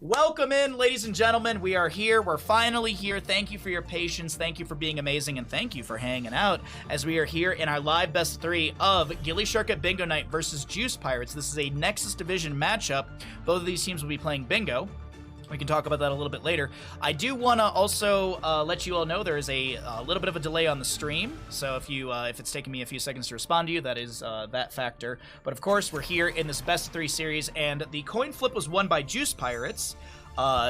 Welcome in, ladies and gentlemen. We are here. We're finally here. Thank you for your patience. Thank you for being amazing. And thank you for hanging out as we are here in our live best of 3 of gillyShark at Bingo Night versus Juice Pirates. This is a Nexus Division matchup. Both of these teams will be playing Bingo. We can talk about that a little bit later. I do want to also let you all know there is a little bit of a delay on the stream. So if it's taking me a few seconds to respond to you, that is that factor. But of course, we're here in this best of 3 series, and the coin flip was won by Juice Pirates.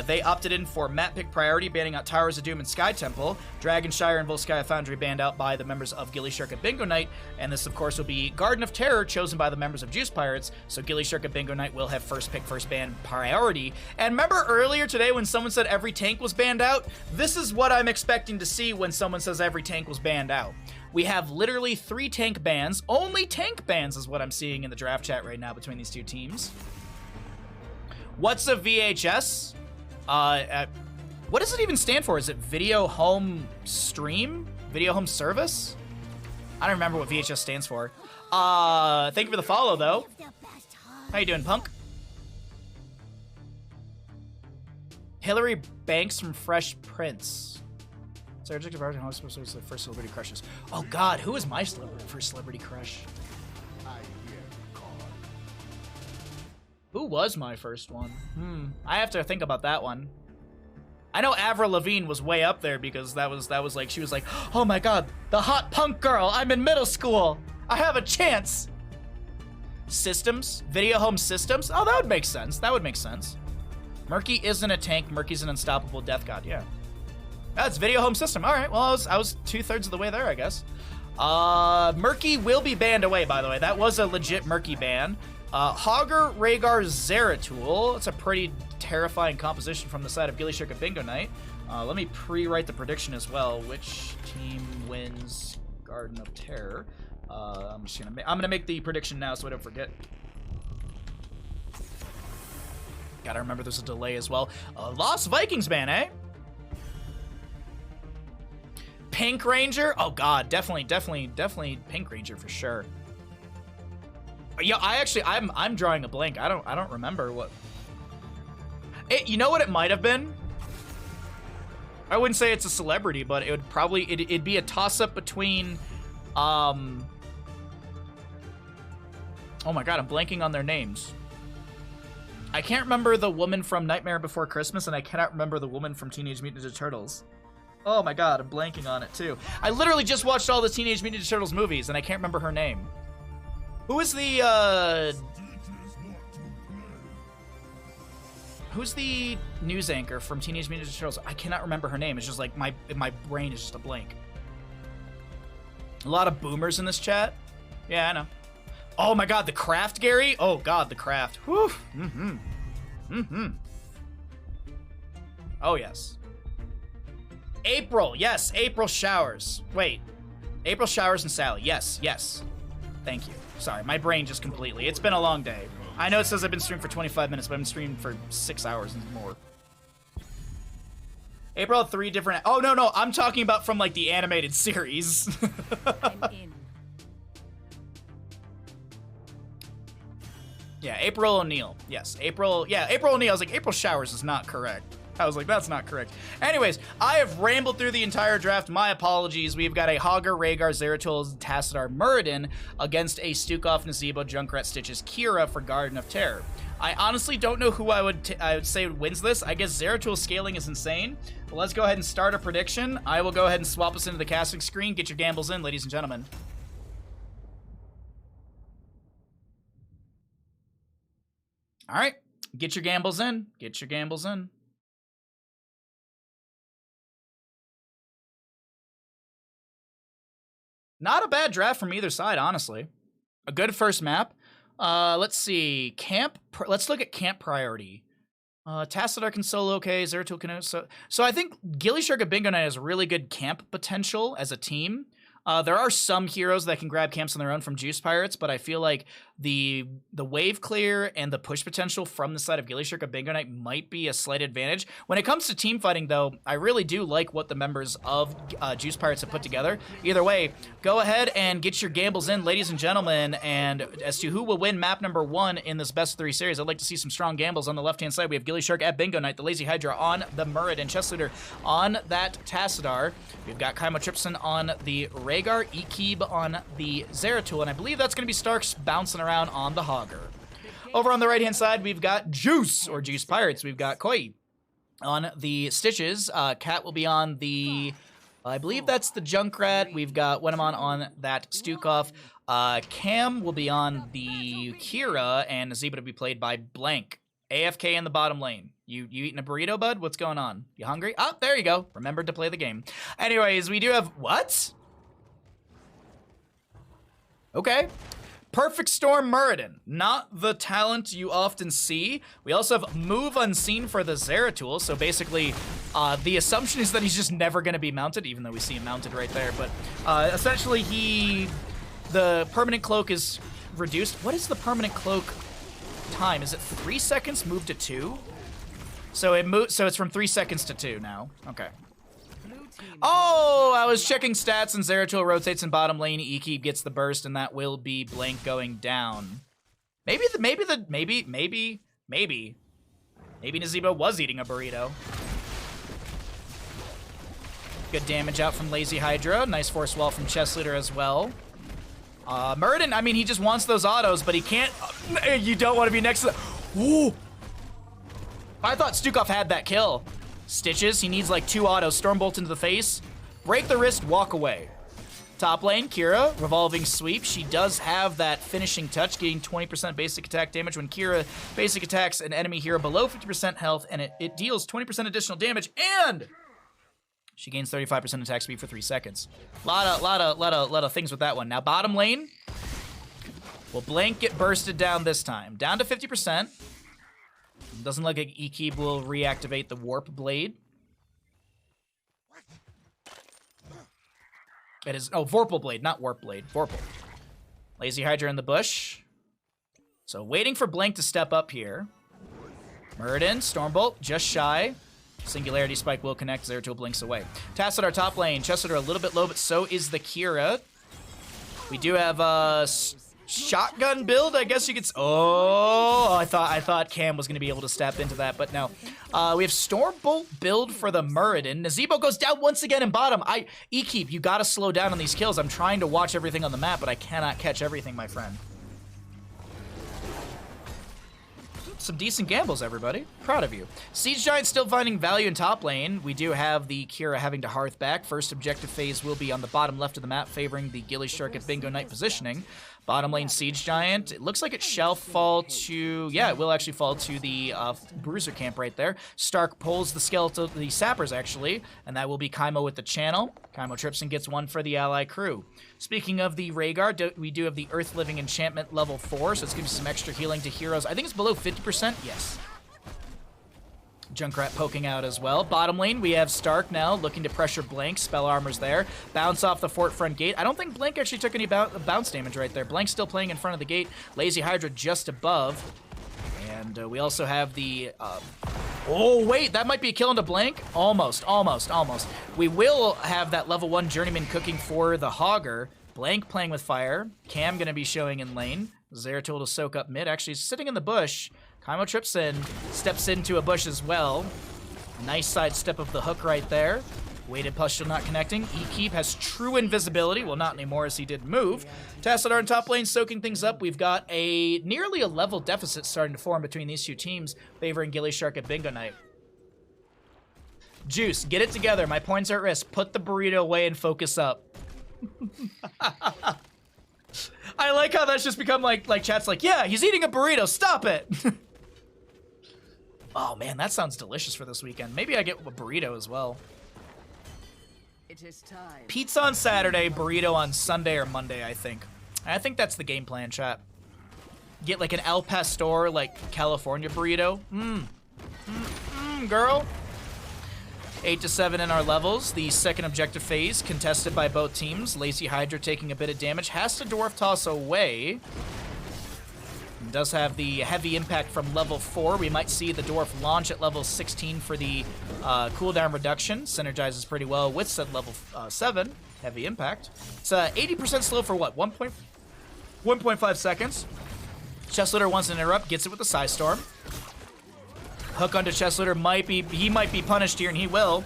They opted in for map pick priority, banning out Towers of Doom and Sky Temple. Dragonshire and Volskaya Foundry banned out by the members of gillyShark at Bingo Night. And this, of course, will be Garden of Terror, chosen by the members of Juice Pirates. So gillyShark at Bingo Night will have first pick, first ban priority. And remember earlier today when someone said every tank was banned out? This is what I'm expecting to see when someone says every tank was banned out. We have literally 3 tank bans. Only tank bans is what I'm seeing in the draft chat right now between these two teams. What's a VHS? What does it even stand for? Is it Video Home Stream? Video Home Service? I don't remember what VHS stands for. Thank you for the follow, though. How you doing, punk? Hillary Banks from Fresh Prince. So the first celebrity crushes. Oh God, who is my first celebrity crush? Who was my first one? I have to think about that one. I know Avril Lavigne was way up there because that was like, she was like, oh my God, the hot punk girl. I'm in middle school. I have a chance. Systems, Video Home Systems. Oh, that would make sense. That would make sense. Murky isn't a tank. Murky's an unstoppable death god. Yeah. That's Video Home System. All right. Well, I was 2/3 of the way there, I guess. Murky will be banned away, by the way. That was a legit Murky ban. Hogger, Rhaegar, Zeratul. It's a pretty terrifying composition from the side of gillyShark at Bingo Night. Let me pre-write the prediction as well. Which team wins Garden of Terror? I'm gonna make the prediction now so I don't forget. Gotta remember there's a delay as well. Lost Vikings ban, eh? Pink Ranger? Oh God, definitely Pink Ranger for sure. Yeah, I'm drawing a blank. I don't remember what. You know what it might have been? I wouldn't say it's a celebrity, but it would probably it'd be a toss-up between oh my God, I'm blanking on their names. I can't remember the woman from Nightmare Before Christmas, and I cannot remember the woman from Teenage Mutant Ninja Turtles. Oh my God, I'm blanking on it too. I literally just watched all the Teenage Mutant Ninja Turtles movies, and I can't remember her name. Who is the, who's the news anchor from Teenage Mutant Ninja Turtles? I cannot remember her name. It's just like, my brain is just a blank. A lot of boomers in this chat. Yeah, I know. Oh my God, the Craft, Gary? Oh God, the Craft. Whew. Oh yes. April, yes, April Showers. Wait, April Showers and Sally. Yes, yes. Thank you. Sorry, my brain just completely. It's been a long day. I know it says I've been streaming for 25 minutes, but I've been streaming for 6 hours and more. April had 3 different... Oh, no, I'm talking about from, like, the animated series. Yeah, April O'Neil. Yes, April... Yeah, April O'Neil. I was like, April Showers is not correct. I was like, that's not correct. Anyways, I have rambled through the entire draft. My apologies. We've got a Hogger, Rhaegar, Zeratul, Tassadar, Muradin against a Stukov, Nazebo, Junkrat, Stitches, Kira for Garden of Terror. I honestly don't know who I would say wins this. I guess Zeratul's scaling is insane. But let's go ahead and start a prediction. I will go ahead and swap us into the casting screen. Get your gambles in, ladies and gentlemen. All right. Get your gambles in. Get your gambles in. Not a bad draft from either side, honestly. A good first map. Let's see. Let's look at camp priority. Tassadar can solo, okay. Zeratul can... So I think gillyShark at Bingo Night has really good camp potential as a team. There are some heroes that can grab camps on their own from Juice Pirates, but I feel like the wave clear and the push potential from the side of gillyShark and Bingo Knight might be a slight advantage. When it comes to team fighting, though, I really do like what the members of Juice Pirates have put together. Either way, go ahead and get your gambles in, ladies and gentlemen, and as to who will win map number 1 in this best of 3 series, I'd like to see some strong gambles. On the left-hand side, we have gillyShark at Bingo Knight, the Lazy Hydra on the Muradin, Chest Leader on that Tassadar. We've got Kaimo Tripson on the Rhaegar, Ekeb on the Zeratul, and I believe that's going to be Starks bouncing around on the Hogger. Over on the right-hand side, we've got Juice, or Juice Pirates. We've got Koi on the Stitches. Cat will be on the, I believe that's the Junkrat. We've got Wenamon on that Stukov. Cam will be on the Kira, and Nazeeba to be played by Blank. AFK in the bottom lane. You eating a burrito, bud? What's going on? You hungry? Oh, there you go. Remembered to play the game. Anyways, we do have... What? Okay. Perfect Storm Muradin. Not the talent you often see. We also have Move Unseen for the Zeratul. So basically, the assumption is that he's just never going to be mounted, even though we see him mounted right there. But essentially, the permanent cloak is reduced. What is the permanent cloak time? Is it 3 seconds moved to 2? So it's from 3 seconds to 2 now. Okay. Oh, I was checking stats and Zeratul rotates in bottom lane. Ekeb gets the burst, and that will be Blank going down. Maybe Nazeeba was eating a burrito. Good damage out from Lazy Hydra. Nice force wall from Chest Leader as well. Muradin, I mean, he just wants those autos, but he can't. You don't want to be next to the... Ooh. I thought Stukov had that kill. Stitches, he needs like 2 autos. Stormbolt into the face. Break the wrist, walk away. Top lane, Kira, revolving sweep. She does have that finishing touch, getting 20% basic attack damage when Kira basic attacks an enemy hero below 50% health, and it deals 20% additional damage, and she gains 35% attack speed for 3 seconds. Lot of things with that one. Now bottom lane, will Blank get bursted down this time? Down to 50%. Doesn't look like Ekeb will reactivate the Warp Blade. It is, oh, Vorpal Blade, not Warp Blade. Vorpal. Lazy Hydra in the bush. So waiting for Blank to step up here. Muradin, Stormbolt, just shy. Singularity Spike will connect. Zeratul blinks away. Tassadar top lane. Chessadar a little bit low, but so is the Kira. We do have a shotgun build, I guess you could... Oh, I thought Cam was going to be able to step into that, but no. We have Stormbolt build for the Muradin. Nazeebo goes down once again in bottom. Ekeb, you got to slow down on these kills. I'm trying to watch everything on the map, but I cannot catch everything, my friend. Some decent gambles, everybody. Proud of you. Siege Giant still finding value in top lane. We do have the Kira having to hearth back. First objective phase will be on the bottom left of the map, favoring the gillyShark at Bingo Knight positioning. Bottom lane Siege Giant. It looks like it shall fall to... Yeah, it will actually fall to the Bruiser camp right there. Stark pulls the skeletal... The Sappers, actually. And that will be Kaimo with the channel. Kaimo Tripson gets one for the ally crew. Speaking of the Rhaegar, we do have the Earth Living Enchantment level 4, so it's giving some extra healing to heroes. I think it's below 50%. Yes. Junkrat poking out as well. Bottom lane, we have Stark now looking to pressure Blank. Spell Armor's there. Bounce off the fort front gate. I don't think Blank actually took any bounce damage right there. Blank's still playing in front of the gate. Lazy Hydra just above. And we also have the... Oh, wait, that might be a kill into Blank. Almost. We will have that level 1 Journeyman cooking for the Hogger. Blank playing with fire. Cam going to be showing in lane. Zeratul to soak up mid. Actually, sitting in the bush. Kaimo Tripson steps into a bush as well. Nice side step of the hook right there. Weighted Pustule not connecting. Ekeb has true invisibility. Well, not anymore as he did move. Tassadar in top lane soaking things up. We've got nearly a level deficit starting to form between these two teams, favoring gillyShark at Bingo Knight. Juice, get it together. My points are at risk. Put the burrito away and focus up. I like how that's just become like chat's like, yeah, he's eating a burrito. Stop it. Oh, man, that sounds delicious for this weekend. Maybe I get a burrito as well. It is time. Pizza on Saturday, burrito on Sunday or Monday, I think. I think that's the game plan, chat. Get like an El Pastor, like California burrito. Girl. 8 to 7 in our levels. The second objective phase contested by both teams. Lazy Hydra taking a bit of damage. Has to dwarf toss away. Does have the heavy impact from level 4. We might see the dwarf launch at level 16 for the cooldown reduction. Synergizes pretty well with said level 7. Heavy impact. It's 80% slow for what? 1.5 seconds. Chest Looter wants to interrupt. Gets it with the Psy Storm. Hook onto Chest Looter. He might be punished here, and he will.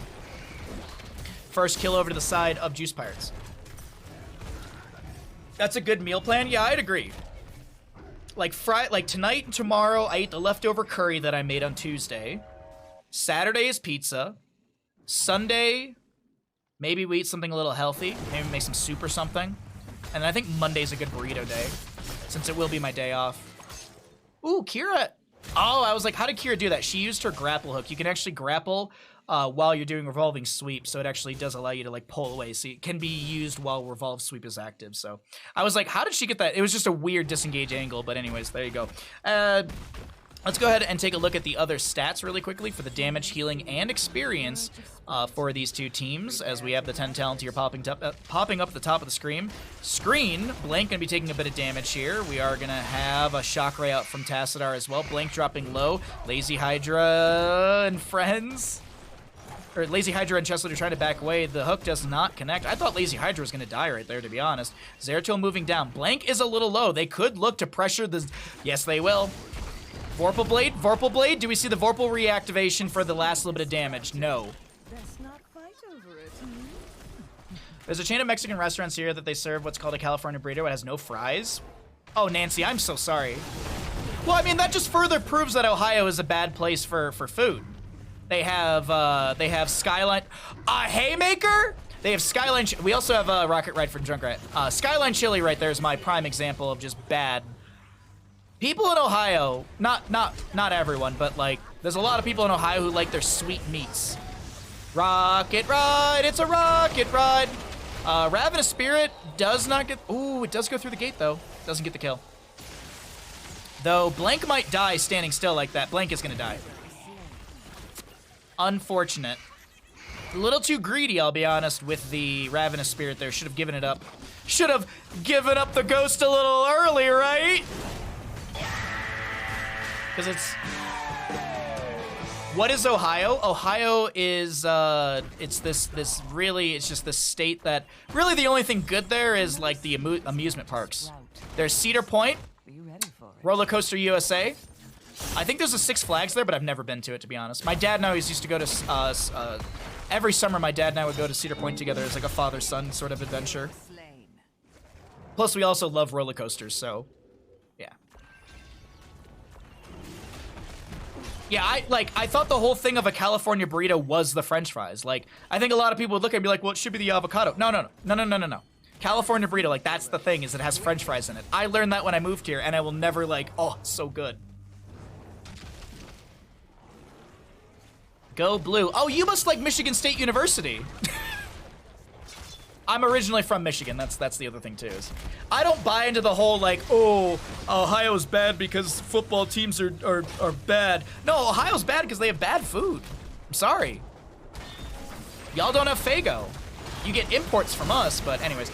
First kill over to the side of Juice Pirates. That's a good meal plan? Yeah, I'd agree. Like tonight and tomorrow, I ate the leftover curry that I made on Tuesday. Saturday is pizza. Sunday, maybe we eat something a little healthy. Maybe make some soup or something. And I think Monday's a good burrito day, since it will be my day off. Ooh, Kira. Oh, I was like, how did Kira do that? She used her grapple hook. You can actually grapple while you're doing revolving sweep, so it actually does allow you to like pull away. So it can be used while revolve sweep is active. So I was like, how did she get that? It was just a weird disengage angle, but anyways, there you go. Let's go ahead and take a look at the other stats really quickly for the damage, healing, and experience for these two teams, as we have the 10 talent here popping up at the top of the screen. Blank gonna be taking a bit of damage here. We are gonna have a shock ray out from Tassadar as well. Blank dropping low. Lazy Hydra and friends. Or Lazy Hydra and Chest Looter trying to back away. The hook does not connect. I thought Lazy Hydra was going to die right there, to be honest. Zeratul moving down. Blank is a little low. They could look to pressure the... Yes, they will. Vorpal Blade. Do we see the Vorpal reactivation for the last little bit of damage? No. Let's not fight over it. There's a chain of Mexican restaurants here that they serve what's called a California burrito. It has no fries. Oh, Nancy, I'm so sorry. Well, I mean, that just further proves that Ohio is a bad place for food. They have Skyline, Haymaker. They have Skyline. We also have Rocket Ride for Junkrat. Skyline Chili right there is my prime example of just bad. People in Ohio, not everyone, but like there's a lot of people in Ohio who like their sweet meats. Rocket Ride, it's a rocket ride. Ravenous Spirit does not get. Ooh, it does go through the gate though. Doesn't get the kill. Though Blank might die standing still like that. Blank is gonna die. Unfortunate. A little too greedy, I'll be honest, with the Ravenous Spirit there. Should have given it up. Should have given up the ghost a little early, right? Because it's... What is Ohio? Ohio is, it's just this state that... Really the only thing good there is, like, the amusement parks. There's Cedar Point, Roller Coaster USA. I think there's a Six Flags there, but I've never been to it, to be honest. My dad and I always used to go to, every summer my dad and I would go to Cedar Point together as like a father-son sort of adventure. Plus, we also love roller coasters, so, yeah. Yeah, I thought the whole thing of a California burrito was the French fries. Like, I think a lot of people would look at it and be like, well, it should be the avocado. No. California burrito, like, that's the thing, is it has French fries in it. I learned that when I moved here, and I will never, like, oh, it's so good. Go blue. Oh, you must like Michigan State University. I'm originally from Michigan. That's the other thing too. Is I don't buy into the whole like, oh, Ohio's bad because football teams are bad. No, Ohio's bad because they have bad food. I'm sorry. Y'all don't have Faygo. You get imports from us, but anyways.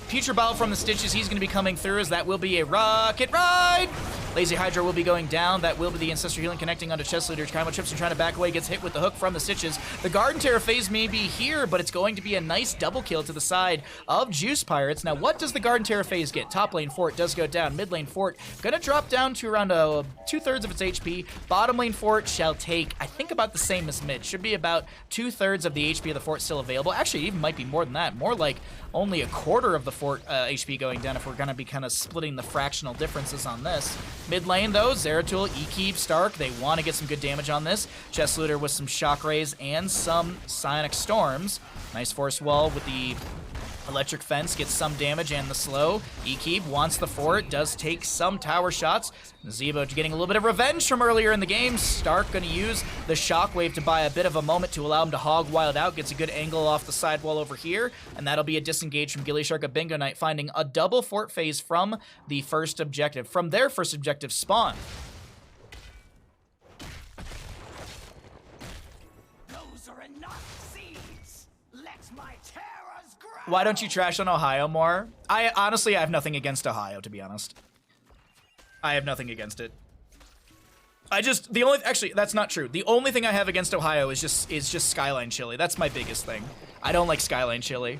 Future Battle from the Stitches, he's gonna be coming through as that will be a rocket ride. Lazy Hydra will be going down. That will be the Ancestor Healing connecting onto Chest Looter. Kymo Chips and trying to back away, gets hit with the hook from the Stitches. The Garden Terror phase may be here, but it's going to be a nice double kill to the side of Juice Pirates. Now, what does the Garden Terror phase get? Top lane Fort does go down. Mid lane Fort gonna drop down to around 2/3 of its HP. Bottom lane Fort shall take, I think, about the same as mid. Should be about 2/3 of the HP of the Fort still available. Actually, it even might be more than that. More like only a quarter of the Fort HP going down if we're gonna be kind of splitting the fractional differences on this. Mid lane, though, Zeratul, Ekeep, Stark, they want to get some good damage on this. Chest Looter with some Shock Rays and some Psionic Storms. Nice force wall with the Electric Fence, gets some damage and the slow. Ekeep wants the fort, does take some tower shots. Zebo getting a little bit of revenge from earlier in the game. Stark gonna use the Shockwave to buy a bit of a moment to allow him to hog Wild out. Gets a good angle off the sidewall over here, and that'll be a disengage from gillyShark of Bingo Night, finding a double fort phase from the first objective, from their first objective spawn. enough seeds. Let my terrors grow. Why don't you trash on Ohio more? I honestly have nothing against Ohio, to be honest. I have nothing against it. Actually, that's not true. The only thing I have against Ohio is just Skyline chili. That's my biggest thing. I don't like Skyline chili.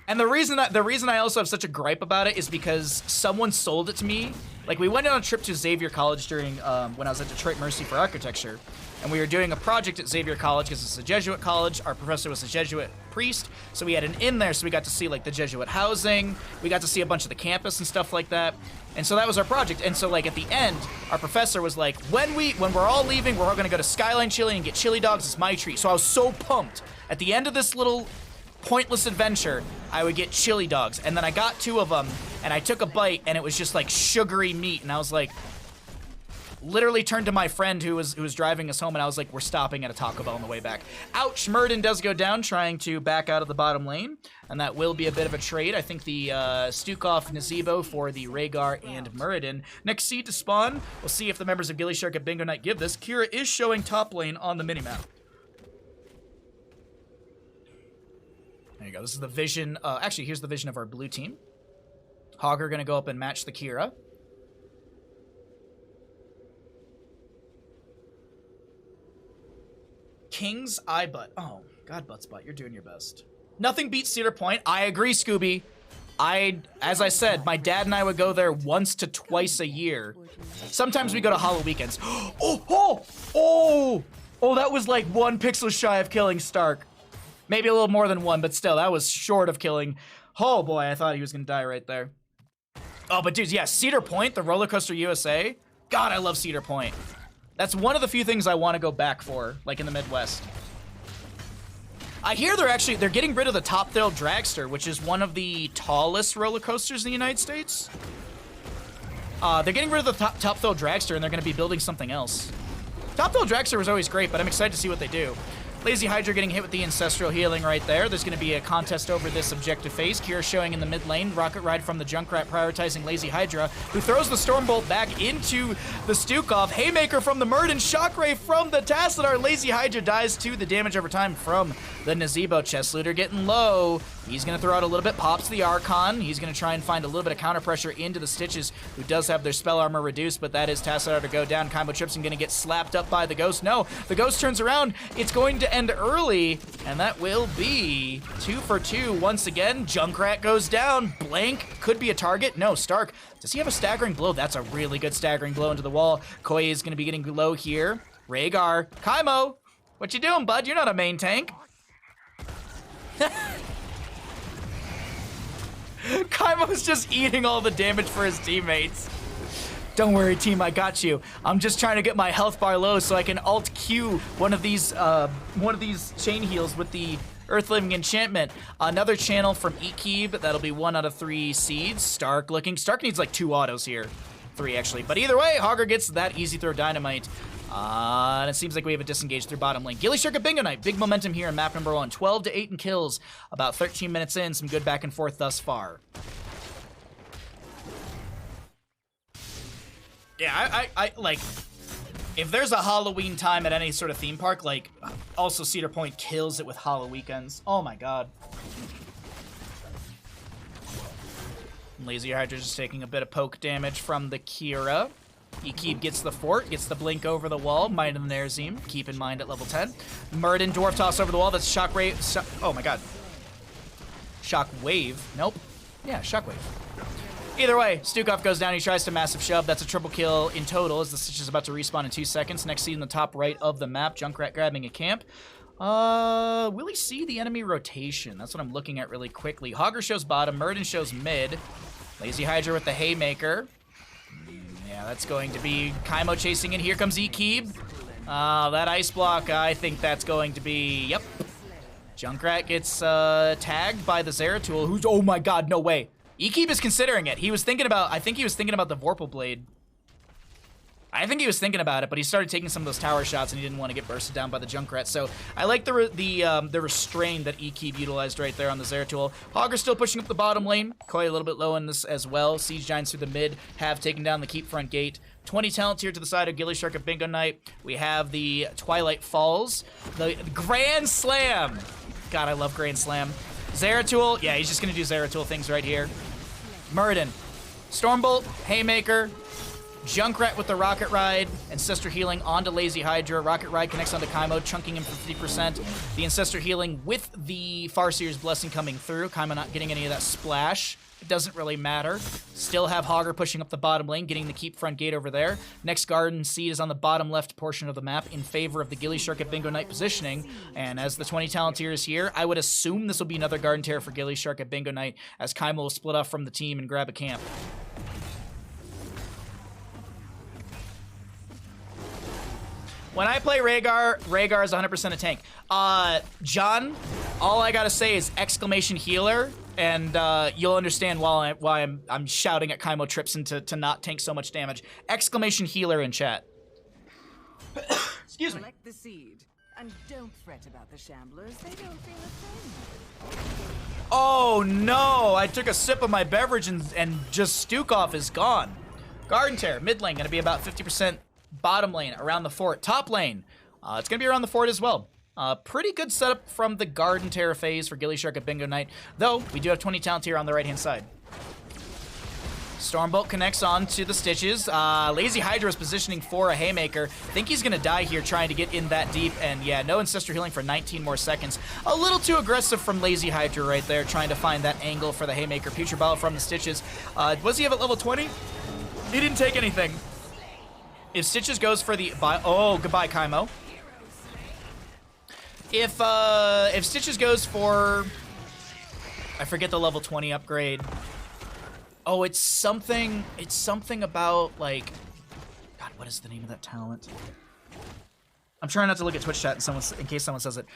And the reason I also have such a gripe about it is because someone sold it to me. Like, we went on a trip to Xavier College during when I was at Detroit Mercy for architecture, and we were doing a project at Xavier College because it's a Jesuit college. Our professor was a Jesuit priest, so we had an inn there, so we got to see like the Jesuit housing. We got to see a bunch of the campus and stuff like that. And so that was our project. And so like at the end, our professor was like, when we're all leaving, we're all gonna go to Skyline Chili and get chili dogs. It's my treat. So I was so pumped. At the end of this little pointless adventure, I would get chili dogs, and then I got 2 of them, and I took a bite, and it was just like sugary meat, and I was like, literally turned to my friend who was driving us home, and I was like, we're stopping at a Taco Bell on the way back. Ouch, Murden does go down, trying to back out of the bottom lane, and that will be a bit of a trade. I think the Stukov Nazebo for the Rhaegar and Murden. Next seed to spawn. We'll see if the members of gillyShark at Bingo Night give this. Kira is showing top lane on the minimap. There you go. This is the vision. Actually, here's the vision of our blue team. Hogger gonna go up and match the Kira. King's eye butt. Oh, God, butts butt. You're doing your best. Nothing beats Cedar Point. I agree, Scooby. As I said, my dad and I would go there once to twice a year. Sometimes we go to Hollow weekends. Oh, that was like 1 pixel shy of killing Stark. Maybe a little more than 1, but still, that was short of killing. Oh boy, I thought he was gonna die right there. Oh, but dude, yeah, Cedar Point, the Roller Coaster USA. God, I love Cedar Point. That's one of the few things I want to go back for, like in the Midwest. I hear they're getting rid of the Top Thrill Dragster, which is one of the tallest roller coasters in the United States. They're getting rid of the Top Thrill Dragster, and they're going to be building something else. Top Thrill Dragster was always great, but I'm excited to see what they do. Lazy Hydra getting hit with the Ancestral Healing right there. There's going to be a contest over this objective phase. Kira showing in the mid lane. Rocket Ride from the Junkrat prioritizing Lazy Hydra, who throws the Stormbolt back into the Stukov. Haymaker from the Murden. Shockwave from the Tassadar. Lazy Hydra dies to the damage over time from the Nazebo. Chest Looter getting low. He's going to throw out a little bit. Pops the Archon. He's going to try and find a little bit of counter pressure into the Stitches, who does have their spell armor reduced, but that is Tassadar to go down. Combo Tripson going to get slapped up by the Ghost. No, the Ghost turns around. It's going to end early, and that will be 2 for 2 once again. Junkrat goes down. Blank could be a target. No, Stark. Does he have a staggering blow? That's a really good staggering blow into the wall. Koi is going to be getting low here. Rhaegar. Kaimo, what you doing, bud? You're not a main tank. Kaimo's just eating all the damage for his teammates. Don't worry, team, I got you. I'm just trying to get my health bar low so I can alt Q one of these chain heals with the Earth Living Enchantment. Another channel from Eatkeeb. That'll be 1 out of 3 seeds. Stark needs like 2 autos here. 3 actually. But either way, Hogger gets that easy throw dynamite. And it seems like we have a disengage through bottom lane. gillyShark at Bingo Night. Big momentum here in map number 1. 12 to 8 in kills. About 13 minutes in. Some good back and forth thus far. Yeah, I like, if there's a Halloween time at any sort of theme park, like, also Cedar Point kills it with Hollow weekends. Oh my god. Lazy Hydra just taking a bit of poke damage from the Kira. Ekeeb gets the fort, gets the blink over the wall. Mind of the Nerazim, keep in mind at level 10. Murden Dwarf Toss over the wall. That's Shockwave. Oh my god. Shockwave. Nope. Yeah, Shockwave. Either way, Stukov goes down. He tries to massive shove. That's a triple kill in total as the Stitch is about to respawn in 2 seconds. Next seed in the top right of the map. Junkrat grabbing a camp. Will he see the enemy rotation? That's what I'm looking at really quickly. Hogger shows bottom. Murden shows mid. Lazy Hydra with the Haymaker. Yeah, that's going to be Kaimo chasing in. Here comes Ekeeb. That ice block, I think that's going to be... Yep. Junkrat gets tagged by the Zeratul, who's... Oh my god, no way. Ekeeb is considering it. He was thinking about... I think he was thinking about the Vorpal Blade. I think he was thinking about it, but he started taking some of those tower shots, and he didn't want to get bursted down by the Junkrat. So I like the restrain that Ekeeb utilized right there on the Zeratul. Hogger still pushing up the bottom lane. Koi a little bit low in this as well. Siege Giants through the mid have taken down the keep front gate. 20 talents here to the side of gillyShark at Bingo Night. We have the Twilight Falls. The Grand Slam. God, I love Grand Slam. Zeratul. Yeah, he's just going to do Zeratul things right here. Muradin. Stormbolt. Haymaker. Junkrat with the Rocket Ride, Ancestor Healing onto Lazy Hydra. Rocket Ride connects onto Kaimo, chunking him for 50%. The Ancestor Healing with the Farseer's Blessing coming through. Kaimo not getting any of that splash. It doesn't really matter. Still have Hogger pushing up the bottom lane, getting the keep front gate over there. Next Garden Seed is on the bottom left portion of the map in favor of the gillyShark at Bingo Night positioning. And as the 20 Talonteer is here, I would assume this will be another Garden Terror for gillyShark at Bingo Night, as Kaimo will split off from the team and grab a camp. When I play Rhaegar is 100% a tank. John, all I gotta say is exclamation healer, and you'll understand why I'm shouting at Kaimo Tripson to not tank so much damage. Exclamation healer in chat. Excuse me. Collect the seed, and don't fret about the shamblers. They don't feel a thing. Oh no! I took a sip of my beverage and just Stukov is gone. Garden Terror, mid lane, gonna be about 50%. Bottom lane, around the fort. Top lane, it's going to be around the fort as well. Pretty good setup from the Garden Terror phase for gillyShark at Bingo Night, though we do have 20 talent here on the right-hand side. Stormbolt connects on to the Stitches. Lazy Hydra is positioning for a Haymaker. Think he's going to die here trying to get in that deep, and yeah, no Ancestor Healing for 19 more seconds. A little too aggressive from Lazy Hydra right there, trying to find that angle for the Haymaker. Putrid Bile from the Stitches. Was he at level 20? He didn't take anything. If Stitches goes for the... Oh, goodbye, Kaimo. If Stitches goes for... I forget the level 20 upgrade. Oh, it's something about, like... God, what is the name of that talent? I'm trying not to look at Twitch chat in case someone says it.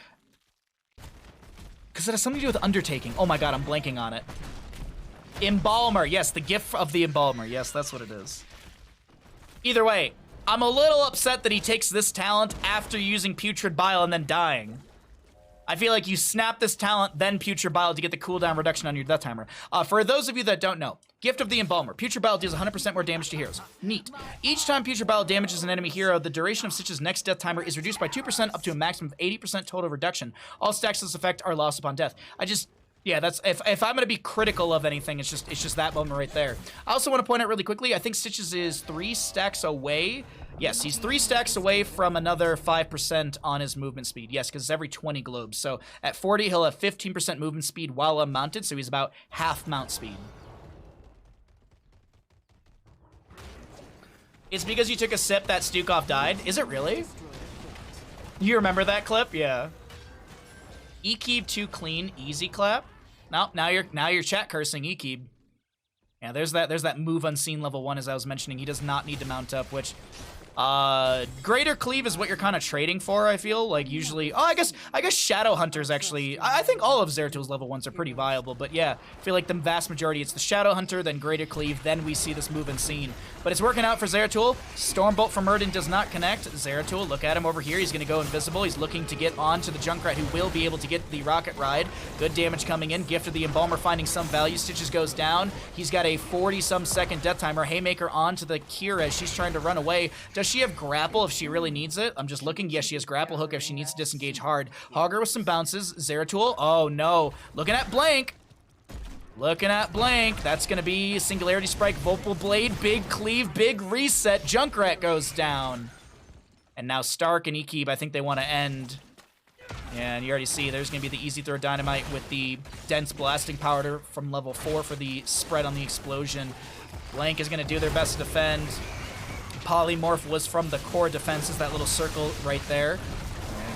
Because it has something to do with Undertaking. Oh my god, I'm blanking on it. Embalmer. Yes, the gift of the Embalmer. Yes, that's what it is. Either way, I'm a little upset that he takes this talent after using Putrid Bile and then dying. I feel like you snap this talent, then Putrid Bile to get the cooldown reduction on your death timer. For those of you that don't know, Gift of the Embalmer. Putrid Bile deals 100% more damage to heroes. Neat. Each time Putrid Bile damages an enemy hero, the duration of Stitch's next death timer is reduced by 2% up to a maximum of 80% total reduction. All stacks of this effect are lost upon death. Yeah, that's if I'm gonna be critical of anything, it's just that moment right there. I also want to point out really quickly, I think Stitches is 3 stacks away. Yes, he's 3 stacks away from another 5% on his movement speed. Yes, because it's every 20 globes. So at 40, he'll have 15% movement speed while unmounted, so he's about half mount speed. It's because you took a sip that Stukov died. Is it really? You remember that clip? Yeah. Ekeeb too clean, easy clap. No, now you're chat cursing Ekeeb. Yeah, there's that move unseen level 1 as I was mentioning. He does not need to mount up, which greater cleave is what you're kind of trading for, I feel. Like usually, I guess Shadow Hunters actually, I think all of Zeratul's level 1s are pretty viable, but yeah, I feel like the vast majority, it's the Shadow Hunter, then greater cleave, then we see this move unseen. But it's working out for Zeratul. Stormbolt from Muradin does not connect. Zeratul, look at him over here. He's going to go invisible. He's looking to get onto the Junkrat, who will be able to get the Rocket Ride. Good damage coming in. Gift of the Embalmer finding some value. Stitches goes down. He's got a 40-some second death timer. Haymaker onto the Kira as she's trying to run away. Does she have grapple if she really needs it? I'm just looking. Yes, she has grapple hook if she needs to disengage hard. Hogger with some bounces. Zeratul, oh no. Looking at Blank. Looking at Blank. That's going to be Singularity Strike, Vocal Blade, big cleave, big reset. Junkrat goes down. And now Stark and Ekeeb, I think they want to end. Yeah, and you already see there's going to be the Easy Throw Dynamite with the Dense Blasting Powder from level 4 for the spread on the explosion. Blank is going to do their best to defend. Polymorph was from the core defenses, that little circle right there.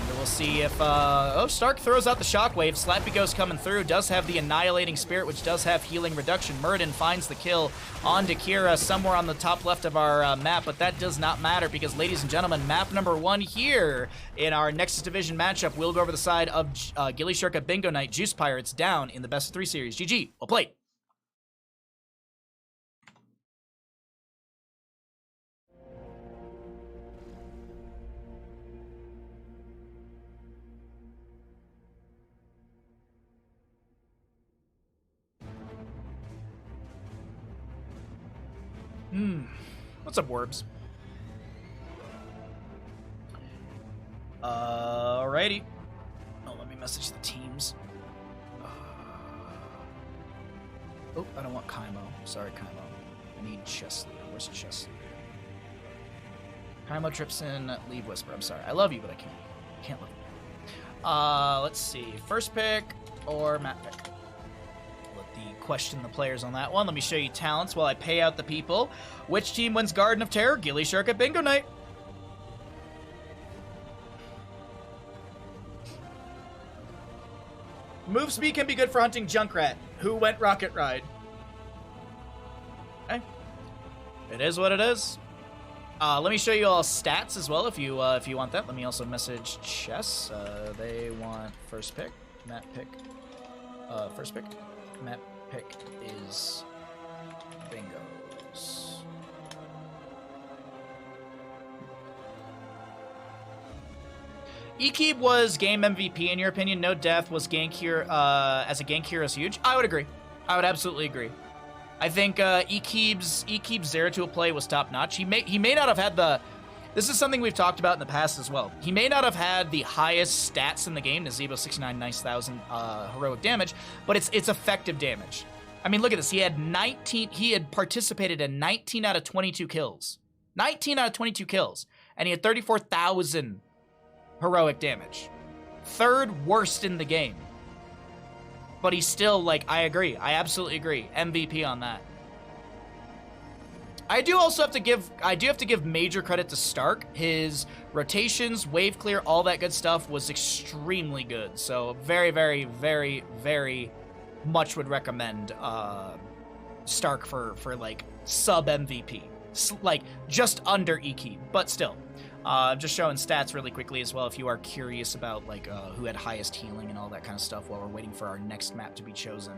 And we'll see if, oh, Stark throws out the Shockwave. Slappy Ghost coming through, does have the Annihilating Spirit, which does have healing reduction. Muradin finds the kill on Kira somewhere on the top left of our map, but that does not matter because, ladies and gentlemen, map number 1 here in our Nexus Division matchup will go over the side of gillyShark at Bingo Night. Juice Pirates down in the best of 3 series. GG, well played. What's up, Warbs? Alrighty. Oh, let me message the teams. Oh, I don't want Kaimo. Sorry, Kaimo. I need chess leader. Where's chess leader? Kaimo trips in, leave Whisper. I'm sorry. I love you, but I can't love you. Let's see. First pick or map pick? Let the question the players on that one. Let me show you talents while I pay out the people. Which team wins Garden of Terror? gillyShark at Bingo Night. Move speed can be good for hunting Junkrat, who went Rocket Ride. Okay. It is what it is. Let me show you all stats as well if you want that. Let me also message Chess. They want first pick, map pick. First pick, map pick is Bingos. Ekeeb was game MVP in your opinion. No death was gank here. As a gank hero is huge. I would agree. I would absolutely agree. I think Ekeeb's Zeratul play was top notch. He may not have had the. This is something we've talked about in the past as well. He may not have had the highest stats in the game, Nazebo 69, nice 1,000 heroic damage, but it's effective damage. I mean, look at this. He had 19. He had participated in 19 out of 22 kills. 19 out of 22 kills, and he had 34,000 heroic damage. Third worst in the game. But he's still, like, I agree. I absolutely agree. MVP on that. I do have to give major credit to Stark. His rotations, wave clear, all that good stuff was extremely good. So very, very, very, very much would recommend Stark for like sub MVP. Like just under Ekeeb, but still. Just showing stats really quickly as well if you are curious about like who had highest healing and all that kind of stuff while we're waiting for our next map to be chosen.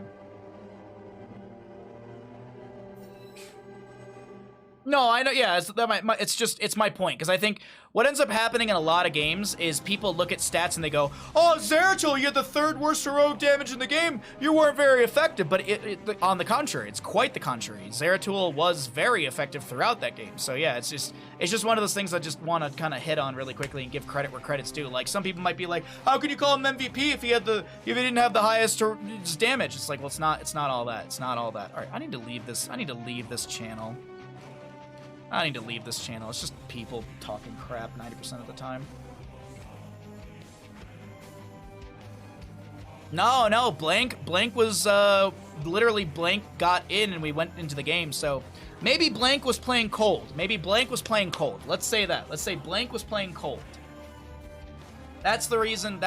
No, I know. Yeah, it's my point because I think what ends up happening in a lot of games is people look at stats and they go, "Oh, Zeratul, you had the third worst heroic damage in the game. You weren't very effective." But on the contrary, it's quite the contrary. Zeratul was very effective throughout that game. So yeah, it's just one of those things I just want to kind of hit on really quickly and give credit where credit's due. Like some people might be like, "How could you call him MVP if he didn't have the highest damage?" It's like, well, it's not all that. It's not all that. All right, I need to leave this channel. I need to leave this channel. It's just people talking crap 90% of the time. No, Blank was, literally Blank got in and we went into the game, so maybe Blank was playing cold. Let's say that. Let's say Blank was playing cold. That's the reason,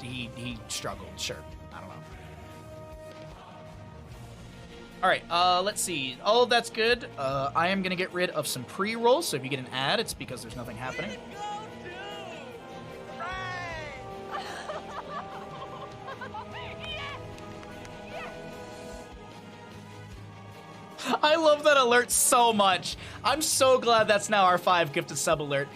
he struggled, sure. Alright, let's see. All of that's good. I am going to get rid of some pre-rolls, so if you get an ad, it's because there's nothing happening. I love that alert so much. I'm so glad that's now our 5 gifted sub alert.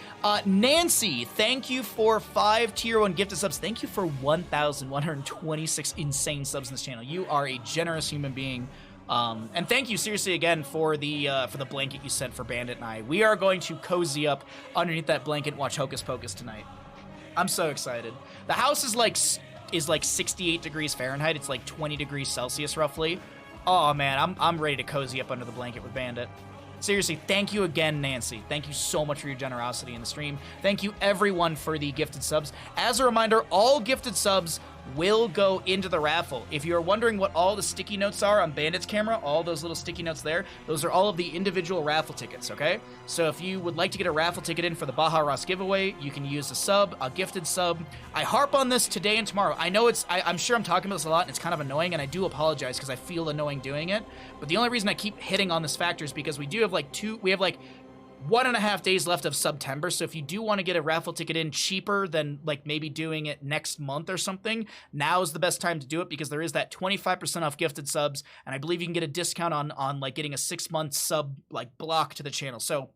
Nancy, thank you for 5 tier 1 gifted subs. Thank you for 1,126 insane subs in this channel. You are a generous human being. And thank you seriously again for the blanket you sent for Bandit and I. We are going to cozy up underneath that blanket and watch Hocus Pocus tonight. I'm so excited. The house is like 68 degrees Fahrenheit. It's like 20 degrees Celsius roughly. Oh man, I'm ready to cozy up under the blanket with Bandit. Seriously, thank you again, Nancy. Thank you so much for your generosity in the stream. Thank you everyone for the gifted subs. As a reminder, all gifted subs will go into the raffle. If you're wondering what all the sticky notes are on Bandit's camera, all those little sticky notes there, those are all of the individual raffle tickets, okay? So if you would like to get a raffle ticket in for the Baja Ross giveaway, you can use a gifted sub. I harp on this today and tomorrow. I know I'm sure I'm talking about this a lot and it's kind of annoying and I do apologize because I feel annoying doing it. But the only reason I keep hitting on this factor is because we have 1.5 days left of September, so if you do want to get a raffle ticket in cheaper than like maybe doing it next month or something, now is the best time to do it because there is that 25% off gifted subs, and I believe you can get a discount on like getting a 6-month sub like block to the channel. So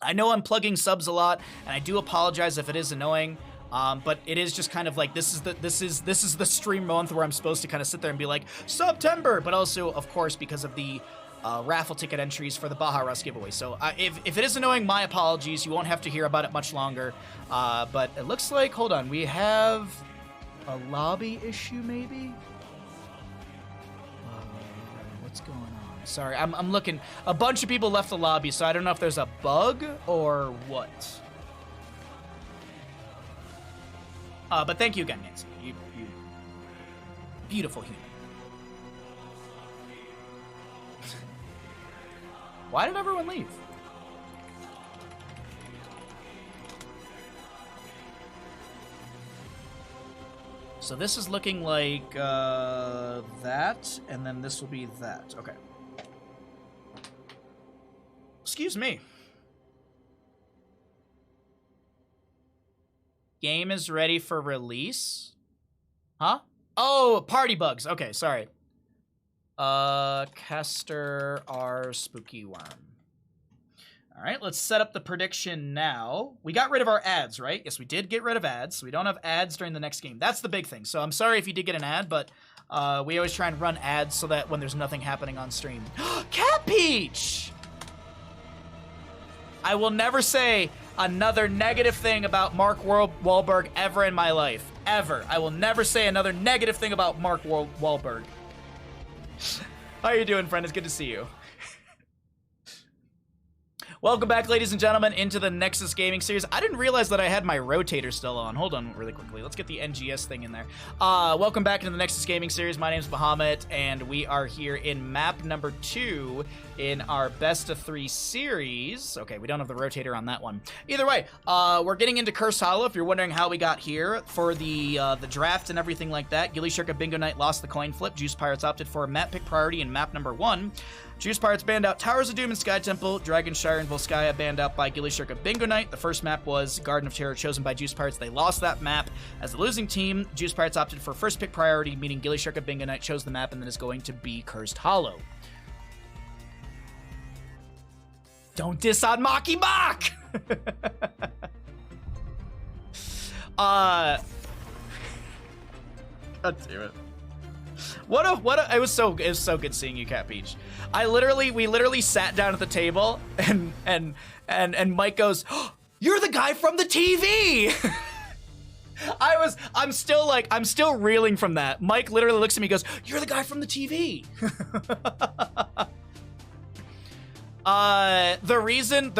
I know I'm plugging subs a lot, and I do apologize if it is annoying. But it is just kind of like this is the stream month where I'm supposed to kind of sit there and be like September, but also of course because of the raffle ticket entries for the Baja Rust giveaway. So if it is annoying, my apologies. You won't have to hear about it much longer. But it looks like, hold on, we have a lobby issue maybe? What's going on? Sorry, I'm looking. A bunch of people left the lobby, so I don't know if there's a bug or what. But thank you again, Nancy. You beautiful human. Why did everyone leave? So this is looking like that, and then this will be that. Okay. Excuse me. Game is ready for release? Huh? Oh, party bugs. Okay, sorry. Caster R Spooky Worm. All right, let's set up the prediction now. We got rid of our ads, right? Yes, we did get rid of ads. We don't have ads during the next game. That's the big thing. So I'm sorry if you did get an ad, but we always try and run ads so that when there's nothing happening on stream. Cat Peach! I will never say another negative thing about Mark Wahlberg ever in my life. Ever. I will never say another negative thing about Mark Wahlberg. How are you doing, friend? It's good to see you. Welcome back, ladies and gentlemen, into the Nexus Gaming Series. I didn't realize that I had my rotator still on. Hold on really quickly. Let's get the NGS thing in there. Welcome back into the Nexus Gaming Series. My name's Bahamut, and we are here in map number 2 in our best of 3 series. Okay, we don't have the rotator on that one. Either way, we're getting into Cursed Hollow. If you're wondering how we got here for the draft and everything like that, gillyShark Bingo Night lost the coin flip. Juice Pirates opted for map pick priority in map number 1. Juice Pirates banned out Towers of Doom and Sky Temple. Dragonshire and Volskaya banned out by gillyShark Bingo Night. The first map was Garden of Terror, chosen by Juice Pirates. They lost that map as the losing team. Juice Pirates opted for first pick priority, meaning gillyShark Bingo Night chose the map and then is going to be Cursed Hollow. Don't diss on Maki Mach! God damn it. It was so good seeing you, Cat Peach. We literally sat down at the table and Mike goes, oh, "You're the guy from the TV." I'm still reeling from that. Mike literally looks at me and goes, "You're the guy from the TV." The reason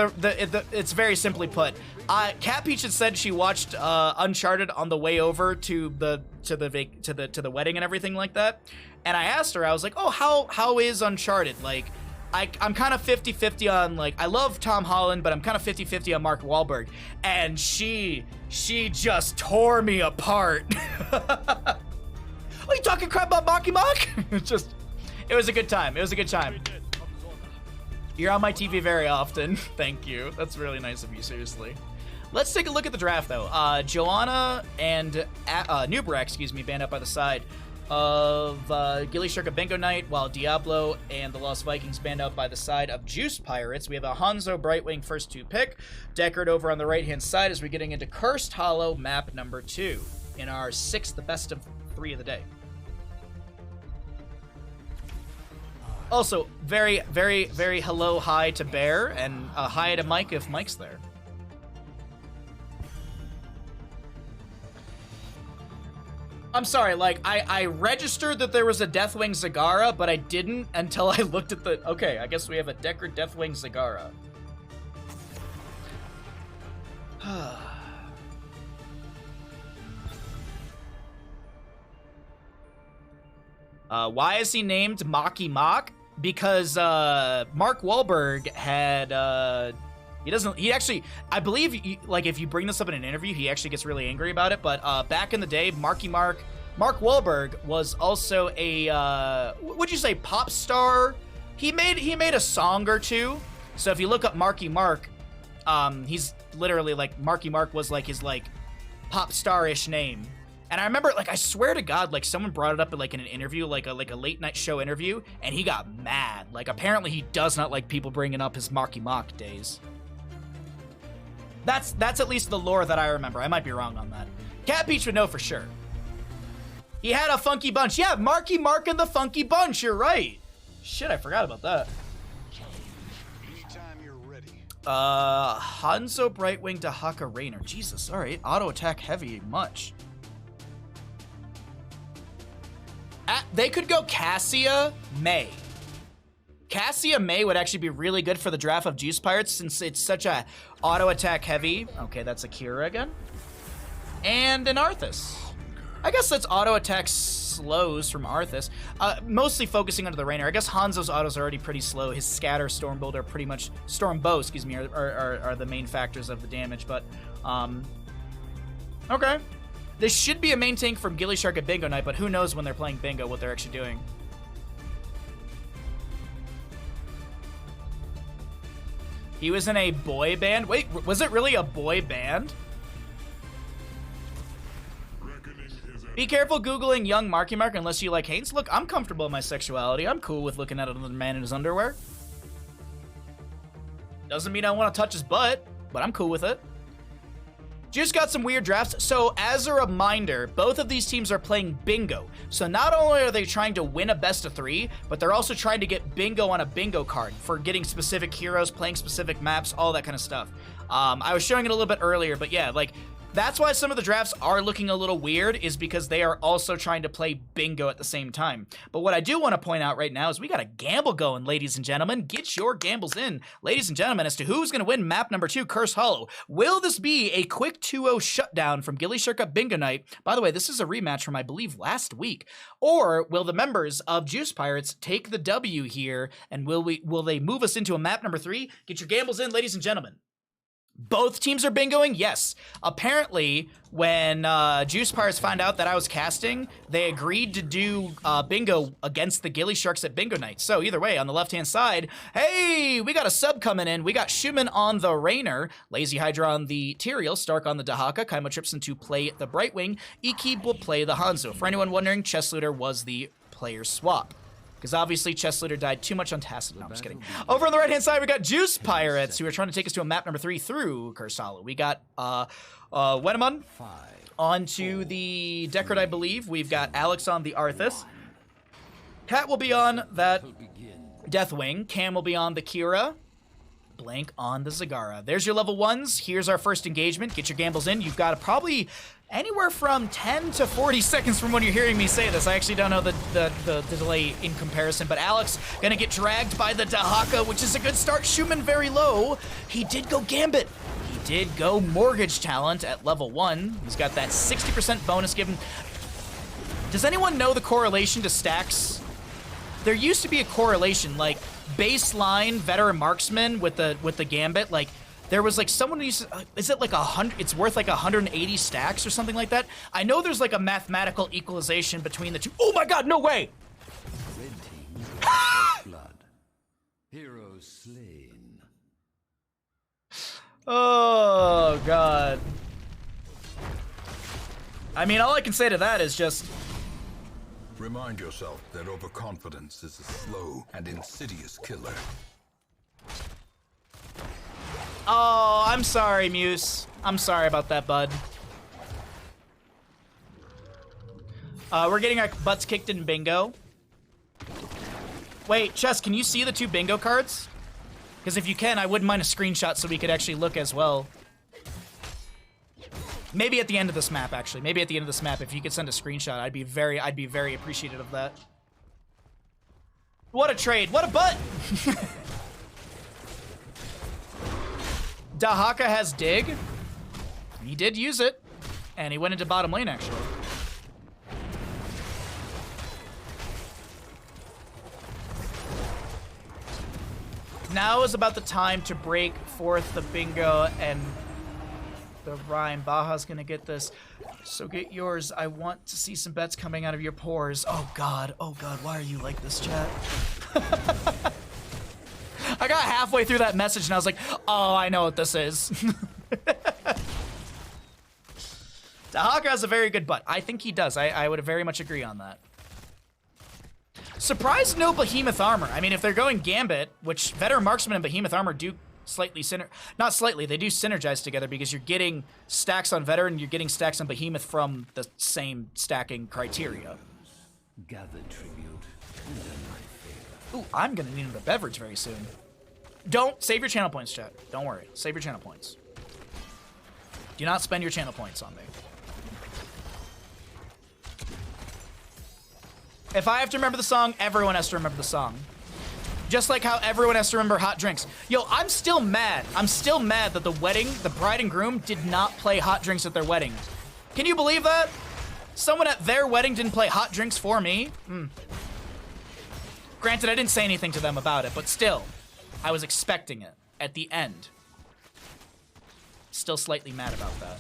it's very simply put. Cat Peach had said she watched Uncharted on the way over to the wedding and everything like that. And I asked her, I was like, "Oh, how is Uncharted?" Like, I'm kind of 50-50 on, like, I love Tom Holland, but I'm kind of 50-50 on Mark Wahlberg. And she just tore me apart. Are you talking crap about Maki Mach? It was a good time. It was a good time. You're on my TV very often. Thank you. That's really nice of you, seriously. Let's take a look at the draft, though. Joanna and Nubra, banned up by the side of gillyShark Bingo Night, while Diablo and the Lost Vikings banned out by the side of Juice Pirates. We have a Hanzo Brightwing first 2 pick. Deckard over on the right-hand side as we're getting into Cursed Hollow map number 2 in our 6th best of 3 of the day. Also, very, very, very hello, hi to Bear, and hi to Mike if Mike's there. I'm sorry, like, I registered that there was a Deathwing Zagara, but I didn't until I looked at the... Okay, I guess we have a Deckard Deathwing Zagara. Why is he named Maki Mach? Because Mark Wahlberg had he actually, I believe, like, if you bring this up in an interview, he actually gets really angry about it. But back in the day, Mark Wahlberg was also a would you say pop star? He made a song or two. So if you look up Marky Mark, he's literally like, Marky Mark was like his like pop star-ish name. And I remember, like, I swear to God, like, someone brought it up in, like, in an interview, like a late night show interview, and he got mad. Like, apparently he does not like people bringing up his Marky Mach days. That's at least the lore that I remember. I might be wrong on that. Cat Peach would know for sure. He had a funky bunch. Yeah, Marky Mark and the Funky Bunch, you're right. Shit, I forgot about that. Hanzo, Brightwing, Dahaka, Rainer. Jesus, alright. Auto attack heavy, much. They could go Cassia, May. Cassia May would actually be really good for the draft of Juice Pirates since it's such a auto attack heavy. Okay, that's Akira again. And an Arthas. I guess that's auto attack slows from Arthas. Mostly focusing onto the Rainer. I guess Hanzo's autos are already pretty slow. His Scatter, Stormbolt are pretty much... Stormbow, excuse me, are the main factors of the damage, but... Okay. This should be a main tank from gillyShark at Bingo Night, but who knows when they're playing Bingo what they're actually doing. He was in a boy band? Wait, was it really a boy band? Be careful Googling young Marky Mark unless you like Haynes. Look, I'm comfortable in my sexuality. I'm cool with looking at another man in his underwear. Doesn't mean I want to touch his butt, but I'm cool with it. Just got some weird drafts. So as a reminder, both of these teams are playing Bingo. So not only are they trying to win a best of 3, but they're also trying to get Bingo on a Bingo card for getting specific heroes, playing specific maps, all that kind of stuff. I was showing it a little bit earlier, but yeah, like, that's why some of the drafts are looking a little weird, is because they are also trying to play Bingo at the same time. But what I do want to point out right now is we got a gamble going, ladies and gentlemen. Get your gambles in, ladies and gentlemen, as to who's going to win map number 2, Curse Hollow. Will this be a quick 2-0 shutdown from gillyShark at Bingo Night? By the way, this is a rematch from, I believe, last week. Or will the members of Juice Pirates take the W here, and will they move us into a map number 3? Get your gambles in, ladies and gentlemen. Both teams are bingoing? Yes. Apparently, when Juice Pirates found out that I was casting, they agreed to do bingo against the gillySharks at Bingo Night. So either way, on the left-hand side, hey, we got a sub coming in. We got Schumann on the Rainer, Lazy Hydra on the Tyrael, Stark on the Dahaka, Kaimo Tripson to play the Brightwing, Ikib will play the Hanzo. For anyone wondering, Chess Looter was the player swap. Because obviously Chess Looter died too much on Tacit. No, I'm just kidding. Over on the right-hand side, we got Juice Pirates, who are trying to take us to a map number 3 through Curse Hollow. We got Wenamon onto the Deckard, I believe. We've got Alex on the Arthas. Kat will be on that Deathwing. Cam will be on the Kira. Blank on the Zagara. There's your level 1s. Here's our first engagement. Get your gambles in. You've got probably anywhere from 10 to 40 seconds from when you're hearing me say this. I actually don't know the delay in comparison, but Alex gonna get dragged by the Dahaka, which is a good start. Schumann very low. He did go Gambit. He did go Mortgage Talent at level 1. He's got that 60% bonus given. Does anyone know the correlation to stacks? There used to be a correlation, like baseline veteran marksman with the Gambit, like there was like someone who used to, is it like 100, it's worth like 180 stacks or something like that? I know there's like a mathematical equalization between the two. Oh my god, no way! Red team, blood. Heroes slain. Oh god. I mean, all I can say to that is just... Remind yourself that overconfidence is a slow and insidious killer. Oh, I'm sorry, Muse. I'm sorry about that, bud. We're getting our butts kicked in bingo. Wait, Chess, can you see the 2 bingo cards? Because if you can, I wouldn't mind a screenshot so we could actually look as well. Maybe at the end of this map, actually. Maybe at the end of this map, if you could send a screenshot, I'd be very appreciative of that. What a trade! What a butt! Dahaka has dig. He did use it, and he went into bottom lane, actually. Now is about the time to break forth the bingo and the rhyme. Baja's gonna get this, so get yours. I want to see some bets coming out of your pores. Oh god, why are you like this, chat? I got halfway through that message and I was like, oh, I know what this is. Dahaka has a very good butt. I think he does. I would very much agree on that. Surprised no Behemoth armor. I mean, if they're going Gambit, which Veteran Marksman and Behemoth armor do slightly not slightly, they do synergize together because you're getting stacks on Veteran, you're getting stacks on Behemoth from the same stacking criteria. Gather tribute. Ooh, I'm gonna need a beverage very soon. Don't save your channel points, chat. Don't worry. Save your channel points. Do not spend your channel points on me. If I have to remember the song, everyone has to remember the song. Just like how everyone has to remember hot drinks. Yo, I'm still mad. I'm still mad that the bride and groom did not play hot drinks at their wedding. Can you believe that? Someone at their wedding didn't play hot drinks for me. Granted, I didn't say anything to them about it, but still, I was expecting it at the end. Still slightly mad about that.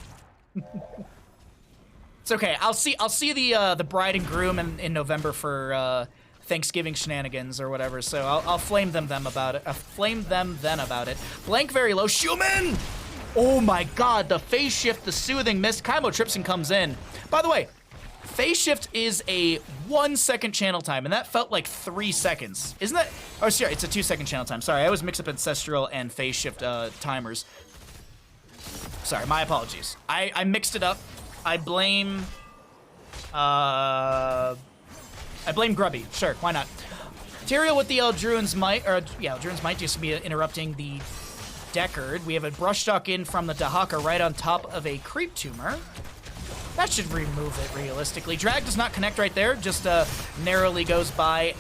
It's okay. I'll see the bride and groom in November for Thanksgiving shenanigans or whatever. So I'll flame them about it. Flame them then about it. Blank very low. Schumann! Oh my god, the phase shift, the soothing mist. Kaimo Tripson comes in. By the way, phase shift is a 1 second channel time, and that felt like 3 seconds. Isn't that? Oh, sorry, it's a 2 second channel time. Sorry, I always mix up ancestral and phase shift timers. Sorry, my apologies. I mixed it up. I blame Grubby. Sure, why not? Tyrael with the Eldruin's Might, Eldruin's Might just be interrupting the Deckard. We have a Brushstock in from the Dahaka right on top of a Creep Tumor. That should remove it realistically. Drag does not connect right there, just narrowly goes by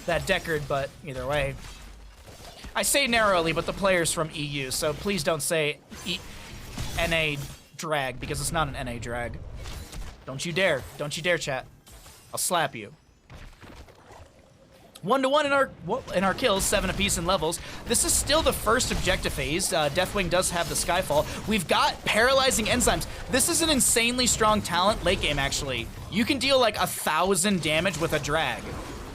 that Deckard, but either way. I say narrowly, but the player's from EU, so please don't say NA drag, because it's not an NA drag. Don't you dare. Don't you dare, chat. I'll slap you. 1-to-1 in our kills, 7 apiece in levels. This is still the first objective phase. Deathwing does have the Skyfall. We've got Paralyzing Enzymes. This is an insanely strong talent late game, actually. You can deal like 1,000 damage with a drag.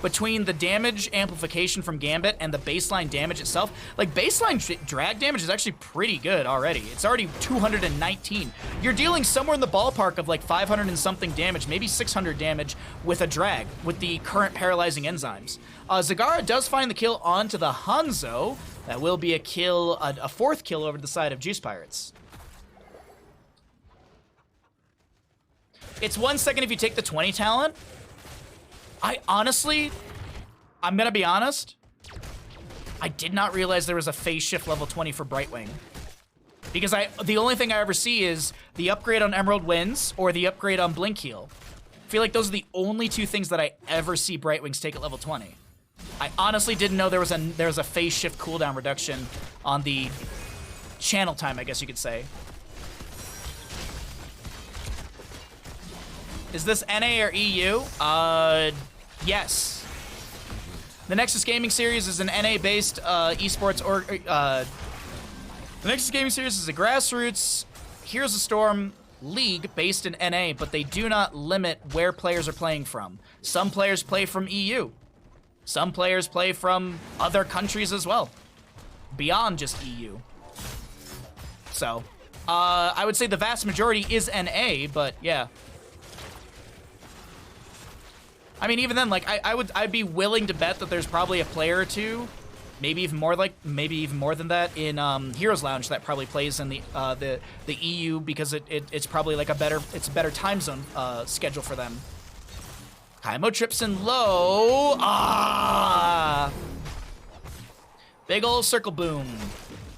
Between the damage amplification from Gambit and the baseline damage itself, like baseline drag damage is actually pretty good already. It's already 219. You're dealing somewhere in the ballpark of like 500 and something damage, maybe 600 damage with a drag with the current paralyzing enzymes. Zagara does find the kill onto the Hanzo. That will be a kill, a 4th kill over the side of Juice Pirates. It's 1 second if you take the 20 talent. I'm gonna be honest, I did not realize there was a phase shift level 20 for Brightwing. Because the only thing I ever see is the upgrade on Emerald Winds or the upgrade on Blink Heal. I feel like those are the only 2 things that I ever see Brightwings take at level 20. I honestly didn't know there was a phase shift cooldown reduction on the channel time, I guess you could say. Is this NA or EU? Yes. The Nexus Gaming Series is an NA-based esports the Nexus Gaming Series is a grassroots Heroes of Storm league based in NA, but they do not limit where players are playing from. Some players play from EU. Some players play from other countries as well, beyond just EU. So, I would say the vast majority is NA, but yeah. I mean, even then, like, I'd be willing to bet that there's probably a player or two, maybe even more than that in Heroes Lounge that probably plays in the EU because it's probably like a better time zone schedule for them. Kaimo Tripson low. Big ol' circle boom.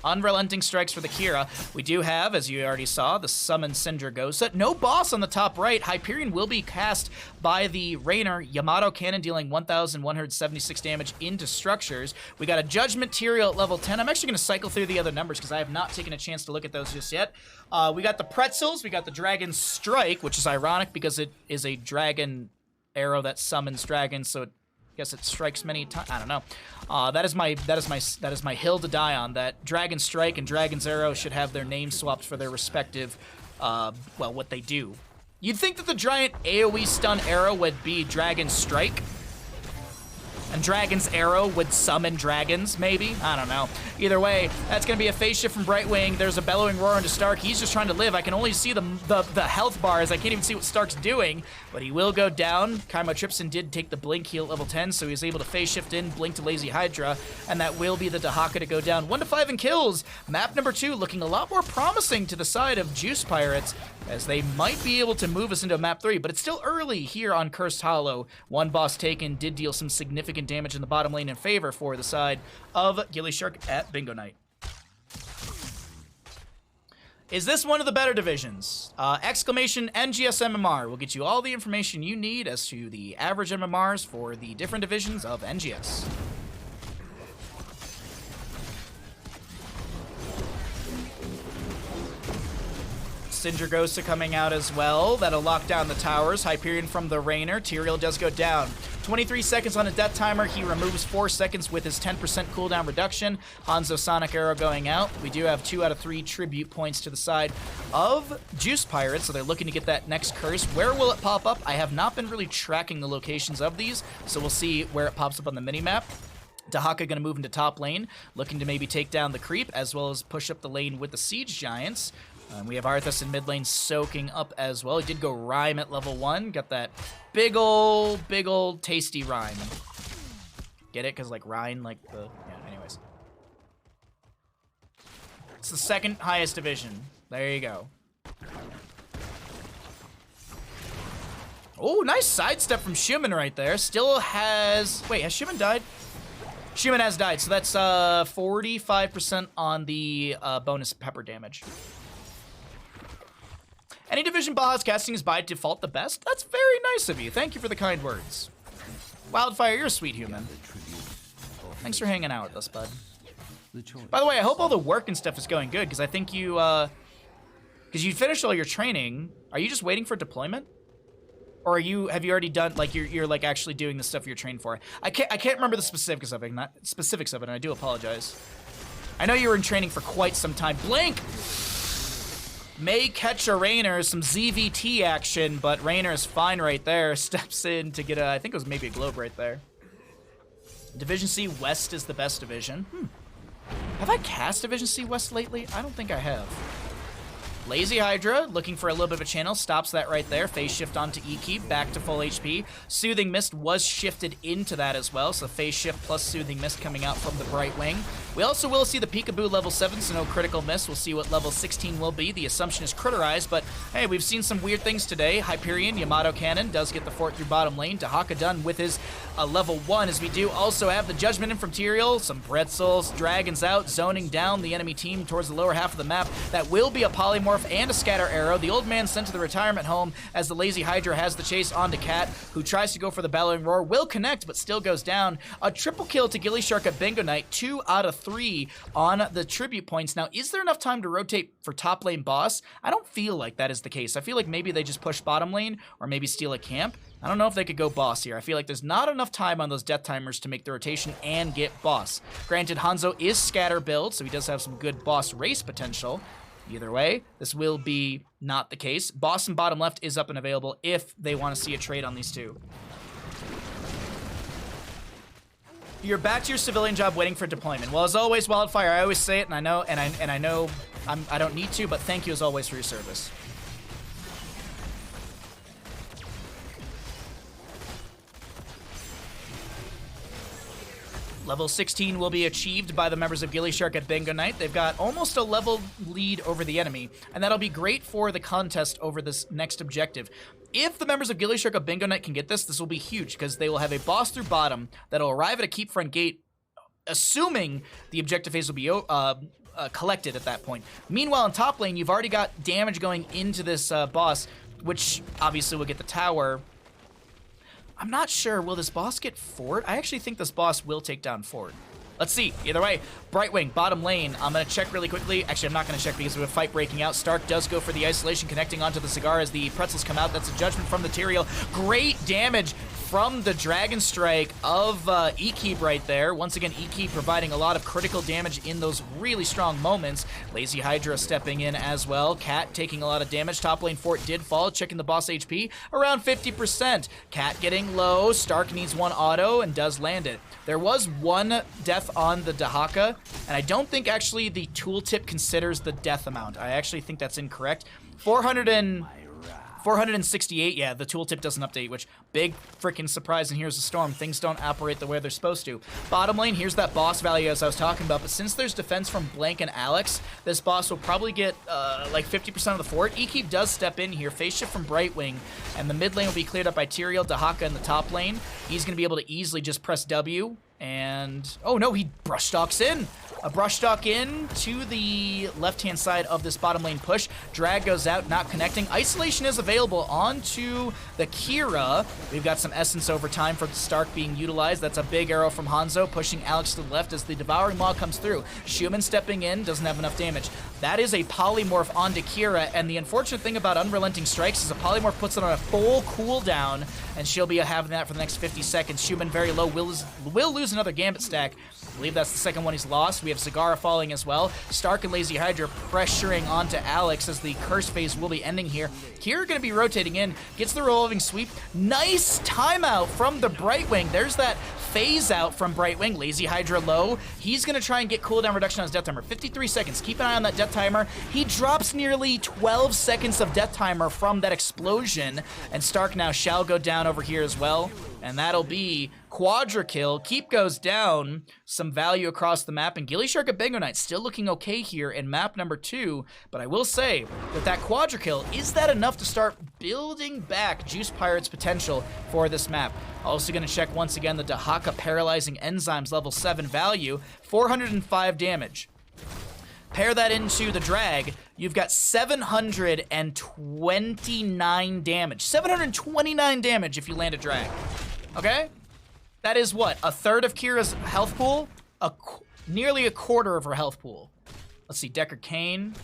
Unrelenting strikes for the Kira. We do have, as you already saw, the Summon Syndra Ghost. No boss on the top right. Hyperion will be cast by the Rainer. Yamato Cannon dealing 1,176 damage into structures. We got a Judgment Tyrael at level 10. I'm actually going to cycle through the other numbers because I have not taken a chance to look at those just yet. We got the Pretzels. We got the Dragon Strike, which is ironic because it is a dragon arrow that summons dragons, so I guess it strikes many times. I don't know. That is my hill to die on. That Dragon Strike and Dragon's Arrow should have their names swapped for their respective, well, what they do. You'd think that the giant AoE stun arrow would be Dragon Strike, and Dragon's Arrow would summon dragons, maybe? I don't know. Either way, that's going to be a phase shift from Brightwing. There's a Bellowing Roar into Stark. He's just trying to live. I can only see the health bars. I can't even see what Stark's doing, but he will go down. Kaimo Tripson did take the Blink Heal at level 10, so he was able to phase shift in, Blink to Lazy Hydra, and that will be the Dahaka to go down. 1 to 5 in kills. Map number 2 looking a lot more promising to the side of Juice Pirates. as they might be able to move us into map 3, but it's still early here on Cursed Hollow. One boss taken did deal some significant damage in the bottom lane in favor for the side of gillyShark at Bingo Night. Is this one of the better divisions? Exclamation NGS MMR will get you all the information you need as to the average MMRs for the different divisions of NGS. Sindragosa coming out as well. That'll lock down the towers. Hyperion from the Rainer. Tyrael does go down. 23 seconds on a death timer. He removes 4 seconds with his 10% cooldown reduction. Hanzo Sonic Arrow going out. We do have 2 out of 3 tribute points to the side of Juice Pirates, so they're looking to get that next curse. Where will it pop up? I have not been really tracking the locations of these, so we'll see where it pops up on the minimap. Dahaka gonna move into top lane, looking to maybe take down the creep, as well as push up the lane with the Siege Giants. We have Arthas in mid lane soaking up as well. He did go Rhyme at level 1. Got that big old tasty Rhyme. Get it? Because, like, Rhyme, like the... Yeah, anyways. It's the second highest division. There you go. Oh, nice sidestep from Shuman right there. Still has... Wait, has Shuman died? Shuman has died, so that's 45% on the bonus pepper damage. Any division Baha's casting is by default the best? That's very nice of you. Thank you for the kind words. Wildfire, you're a sweet human. Thanks for hanging out with us, bud. By the way, I hope all the work and stuff is going good, because I think you, because you finished all your training. Are you just waiting for deployment? Or have you already done, like, you're like actually doing the stuff you're trained for? I can't remember the specifics of it, and I do apologize. I know you were in training for quite some time. Blink! May catch a Rainer, some ZVT action, but Rainer is fine right there. Steps in to get a, I think it was maybe a globe right there. Division C West is the best division. Have I cast Division C West lately? I don't think I have. Lazy Hydra, looking for a little bit of a channel, stops that right there. Phase shift onto E-Keep, back to full HP. Soothing Mist was shifted into that as well, so Phase Shift plus Soothing Mist coming out from the Bright Wing. We also will see the Peekaboo level 7, so no critical miss. We'll see what level 16 will be. The assumption is critterized, but hey, we've seen some weird things today. Hyperion, Yamato Cannon, does get the fort through bottom lane. Dahaka done with his level 1, as we do also have the Judgment in from Tyrael, some Pretzels, Dragons out, zoning down the enemy team towards the lower half of the map. That will be a Polymorph and a Scatter Arrow. The old man sent to the retirement home as the Lazy Hydra has the chase onto Cat, who tries to go for the Bellowing Roar, will connect, but still goes down. A triple kill to gillyShark at Bingo Night, 2 out of 3 on the tribute points. Now, is there enough time to rotate for top lane boss? I don't feel like that is the case. I feel like maybe they just push bottom lane, or maybe steal a camp. I don't know if they could go boss here. I feel like there's not enough time on those death timers to make the rotation and get boss. Granted, Hanzo is scatter build, so he does have some good boss race potential. Either way, this will be not the case. Boss and bottom left is up and available if they want to see a trade on these two. You're back to your civilian job waiting for deployment. Well, as always, Wildfire, I always say it, and I know, I know I don't need to, but thank you as always for your service. Level 16 will be achieved by the members of gillyShark at Bingo Night. They've got almost a level lead over the enemy, and that'll be great for the contest over this next objective. If the members of gillyShark at Bingo Night can get this, this will be huge, because they will have a boss through bottom that'll arrive at a keep front gate, assuming the objective phase will be collected at that point. Meanwhile, in top lane, you've already got damage going into this boss, which obviously will get the tower. I'm not sure. Will this boss get Fort? I actually think this boss will take down Fort. Let's see. Either way, Brightwing, bottom lane. I'm going to check really quickly. Actually, I'm not going to check because we have a fight breaking out. Stark does go for the isolation, connecting onto the cigar as the pretzels come out. That's a judgment from the Tyrael. Great damage from the Dragon Strike of E-Keep right there. Once again, E-Keep providing a lot of critical damage in those really strong moments. Lazy Hydra stepping in as well. Cat taking a lot of damage. Top lane Fort did fall. Checking the boss HP. Around 50%. Cat getting low. Stark needs one auto and does land it. There was one death on the Dahaka, and I don't think actually the tooltip considers the death amount. I actually think that's incorrect. 400 468, yeah, the tooltip doesn't update, which big freaking surprise, and here's the storm. Things don't operate the way they're supposed to. Bottom lane, here's that boss value as I was talking about, but since there's defense from Blank and Alex, this boss will probably get like 50% of the fort. Ekeep does step in here, phase shift from Brightwing, and the mid lane will be cleared up by Tyrael, Dahaka in the top lane. He's going to be able to easily just press W, and oh no, he brush stalks in. A brush stalk in to the left-hand side of this bottom lane push. Drag goes out, not connecting. Isolation is available onto the Kira. We've got some essence over time for Stark being utilized. That's a big arrow from Hanzo, pushing Alex to the left as the Devouring Maw comes through. Schumann stepping in, doesn't have enough damage. That is a polymorph onto Kira, and the unfortunate thing about Unrelenting Strikes is a polymorph puts it on a full cooldown, and she'll be having that for the next 50 seconds. Schumann very low, will lose another Gambit stack. I believe that's the second one he's lost. We have Zagara falling as well. Stark and Lazy Hydra pressuring onto Alex as the curse phase will be ending here. Kira going to be rotating in, gets the revolving sweep. Nice timeout from the Brightwing. There's that phase out from Brightwing. Lazy Hydra low. He's going to try and get cooldown reduction on his death timer. 53 seconds. Keep an eye on that death timer. He drops nearly 12 seconds of death timer from that explosion, and Stark now shall go down over here as well. And that'll be quadra kill. Keep goes down. Some value across the map. And gillyShark at Bingo Night still looking okay here in map number 2. But I will say that that quadra kill, is that enough to start building back Juice Pirate's potential for this map? Also going to check once again the Dahaka Paralyzing Enzymes level 7 value. 405 damage. Pair that into the drag, you've got 729 damage. 729 damage if you land a drag. Okay? That is what? A third of Kira's health pool? Nearly a quarter of her health pool. Let's see, Decker Kane.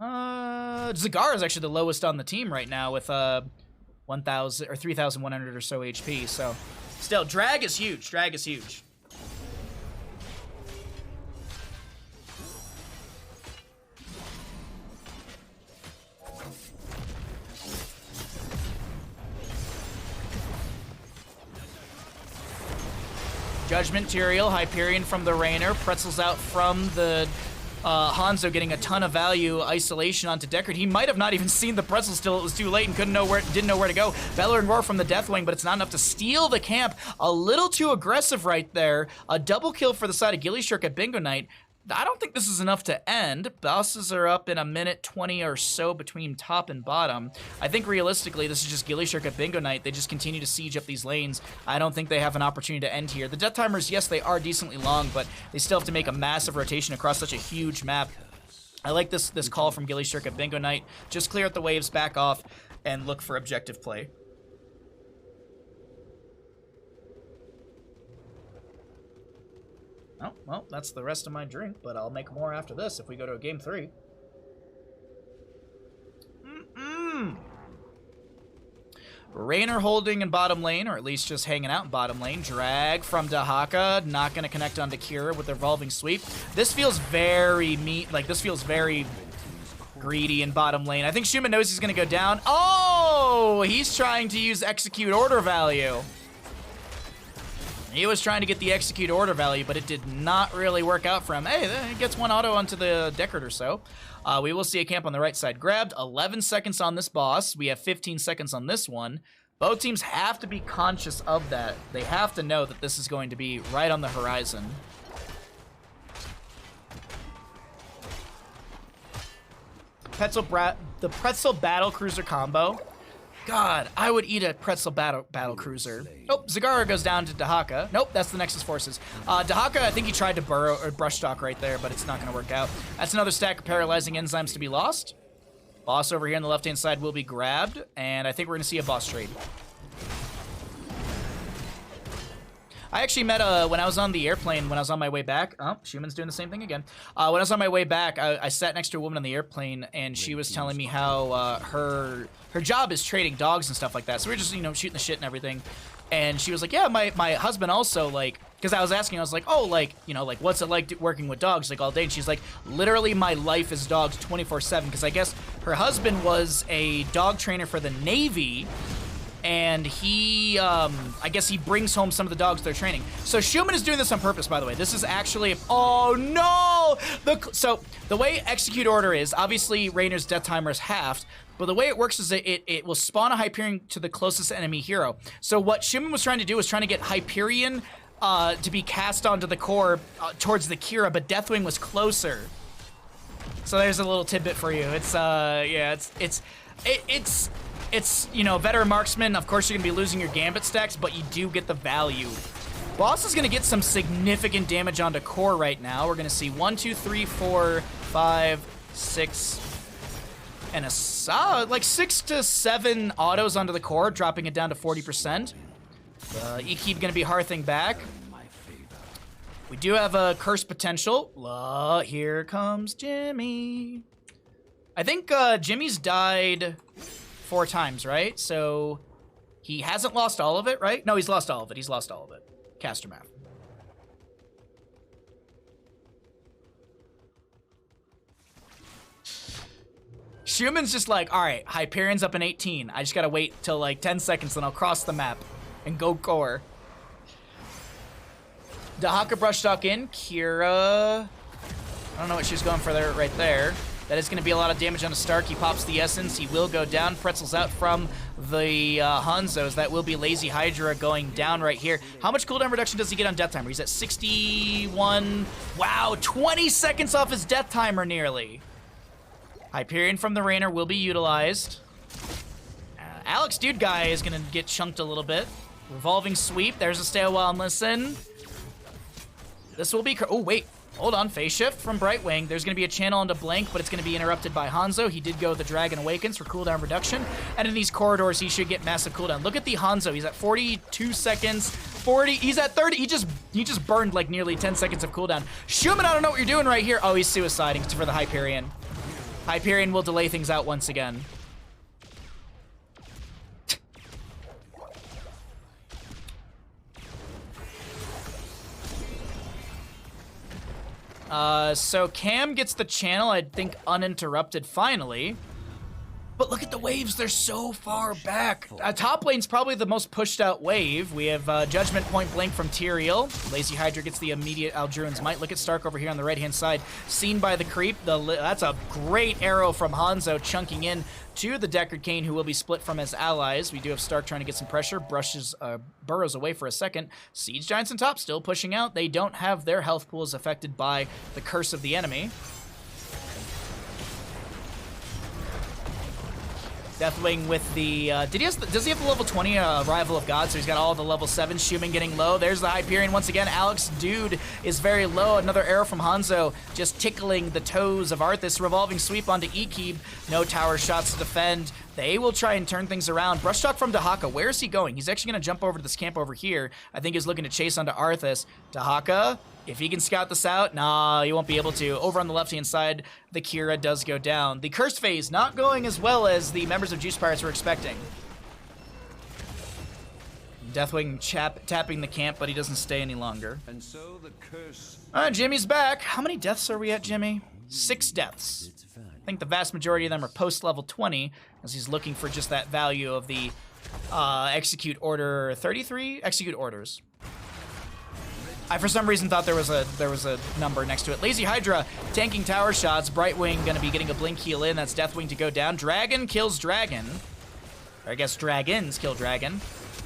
Zagara is actually the lowest on the team right now with 1,000 or 3,100 or so HP. So, still, drag is huge. Drag is huge. Judgment, Tyrael, Hyperion from the Rainer, Pretzels out from the Hanzo, getting a ton of value. Isolation onto Deckard. He might have not even seen the Pretzels till it was too late and didn't know where to go. Bellowing Roar from the Deathwing, but it's not enough to steal the camp. A little too aggressive right there. A double kill for the side of gillyShark at Bingo Night. I don't think this is enough to end. Bosses are up in a minute 20 or so between top and bottom. I think realistically, this is just gillyShark at Bingo Night. They just continue to siege up these lanes. I don't think they have an opportunity to end here. The death timers, yes, they are decently long, but they still have to make a massive rotation across such a huge map. I like this call from gillyShark at Bingo Night. Just clear out the waves, back off, and look for objective play. Oh, well, that's the rest of my drink, but I'll make more after this if we go to a game 3. Rainer holding in bottom lane, or at least just hanging out in bottom lane. Drag from Dahaka, not going to connect onto Kira with the revolving sweep. This feels very this feels very greedy in bottom lane. I think Schumann knows he's going to go down. Oh, he's trying to use execute order value. He was trying to get the execute order value, but it did not really work out for him. Hey, he gets one auto onto the Deckard or so. We will see a camp on the right side. Grabbed 11 seconds on this boss. We have 15 seconds on this one. Both teams have to be conscious of that. They have to know that this is going to be right on the horizon. The Pretzel Battle Cruiser combo. God, I would eat a Pretzel Battle Cruiser. Oh, Zagara goes down to Dahaka. Nope, that's the Nexus Forces. Dahaka, I think he tried to burrow or brush stalk right there, but it's not going to work out. That's another stack of Paralyzing Enzymes to be lost. Boss over here on the left-hand side will be grabbed, and I think we're going to see a boss trade. I actually met, when I was on the airplane, when I was on my way back, oh, Schumann's doing the same thing again. When I was on my way back, I sat next to a woman on the airplane, and she was telling me how her job is trading dogs and stuff like that. So we were just, shooting the shit and everything. And she was like, yeah, my husband also, because I was asking, I was like, oh, what's it like working with dogs, all day? And she's like, literally, my life is dogs 24/7, because I guess her husband was a dog trainer for the Navy, and he, I guess he brings home some of the dogs they're training. So Schumann is doing this on purpose, by the way. This is actually, oh no! So the way execute order is, obviously Rainer's death timer is halved, but the way it works is that it will spawn a Hyperion to the closest enemy hero. So what Schumann was trying to do was trying to get Hyperion to be cast onto the core towards the Kira, but Deathwing was closer. So there's a little tidbit for you. It's yeah, it's you know, veteran marksman. Of course, you're gonna be losing your gambit stacks, but you do get the value. Boss is gonna get some significant damage onto core right now. We're gonna see 1, 2, 3, 4, 5, 6, and a solid like 6 to 7 autos onto the core, dropping it down to 40%. Ekeep gonna be hearthing back. We do have a curse potential. Here comes Jimmy. I think Jimmy's died 4 times, right? So he hasn't lost all of it, right? No, he's lost all of it. He's lost all of it. Caster math. Schumann's just like, all right, Hyperion's up in 18. I just gotta wait till like 10 seconds, then I'll cross the map and go core. Dahaka brushstock in. Kira, I don't know what she's going for there, right there. That is going to be a lot of damage on a Stark. He pops the Essence. He will go down. Pretzels out from the Hanzos. That will be Lazy Hydra going down right here. How much cooldown reduction does he get on Death Timer? He's at 61. Wow, 20 seconds off his Death Timer nearly. Hyperion from the Rainer will be utilized. Alex Dude Guy is going to get chunked a little bit. Revolving Sweep. There's a stay a while and listen. This will be... Oh, wait. Hold on. Phase Shift from Brightwing. There's going to be a channel onto Blank, but it's going to be interrupted by Hanzo. He did go with the Dragon Awakens for cooldown reduction. And in these corridors, he should get massive cooldown. Look at the Hanzo. He's at 42 seconds. 40. He's at 30. He just burned like nearly 10 seconds of cooldown. Schumann, I don't know what you're doing right here. Oh, he's suiciding for the Hyperion. Hyperion will delay things out once again. So Cam gets the channel, I think, uninterrupted finally. But look at the waves, they're so far back. Top lane's probably the most pushed out wave. We have Judgment Point Blink from Tyrael. Lazy Hydra gets the immediate Aldruin's Might. Look at Stark over here on the right-hand side, seen by the creep. That's a great arrow from Hanzo chunking in to the Deckard Cain, who will be split from his allies. We do have Stark trying to get some pressure, burrows away for a second. Siege Giants on top, still pushing out. They don't have their health pools affected by the curse of the enemy. Deathwing with the, does he have the level 20 Rival of God? So he's got all the level 7. Schumann getting low. There's the Hyperion once again. Alex Dude is very low. Another arrow from Hanzo just tickling the toes of Arthas. Revolving Sweep onto Ekeeb. No tower shots to defend. They will try and turn things around. Brushstock from Dahaka. Where is he going? He's actually going to jump over to this camp over here. I think he's looking to chase onto Arthas. Dahaka, if he can scout this out, nah, he won't be able to. Over on the left-hand side, the Kira does go down. The Curse phase not going as well as the members of Juice Pirates were expecting. Deathwing tapping the camp, but he doesn't stay any longer. And so the curse. Jimmy's back. How many deaths are we at, Jimmy? 6 deaths. I think the vast majority of them are post-level 20, as he's looking for just that value of the execute order 33 execute orders. I for some reason thought there was a number next to it. Lazy Hydra tanking tower shots. Brightwing gonna be getting a blink heal in. That's Deathwing to go down. Dragon kills Dragon. Or I guess dragons kill Dragon.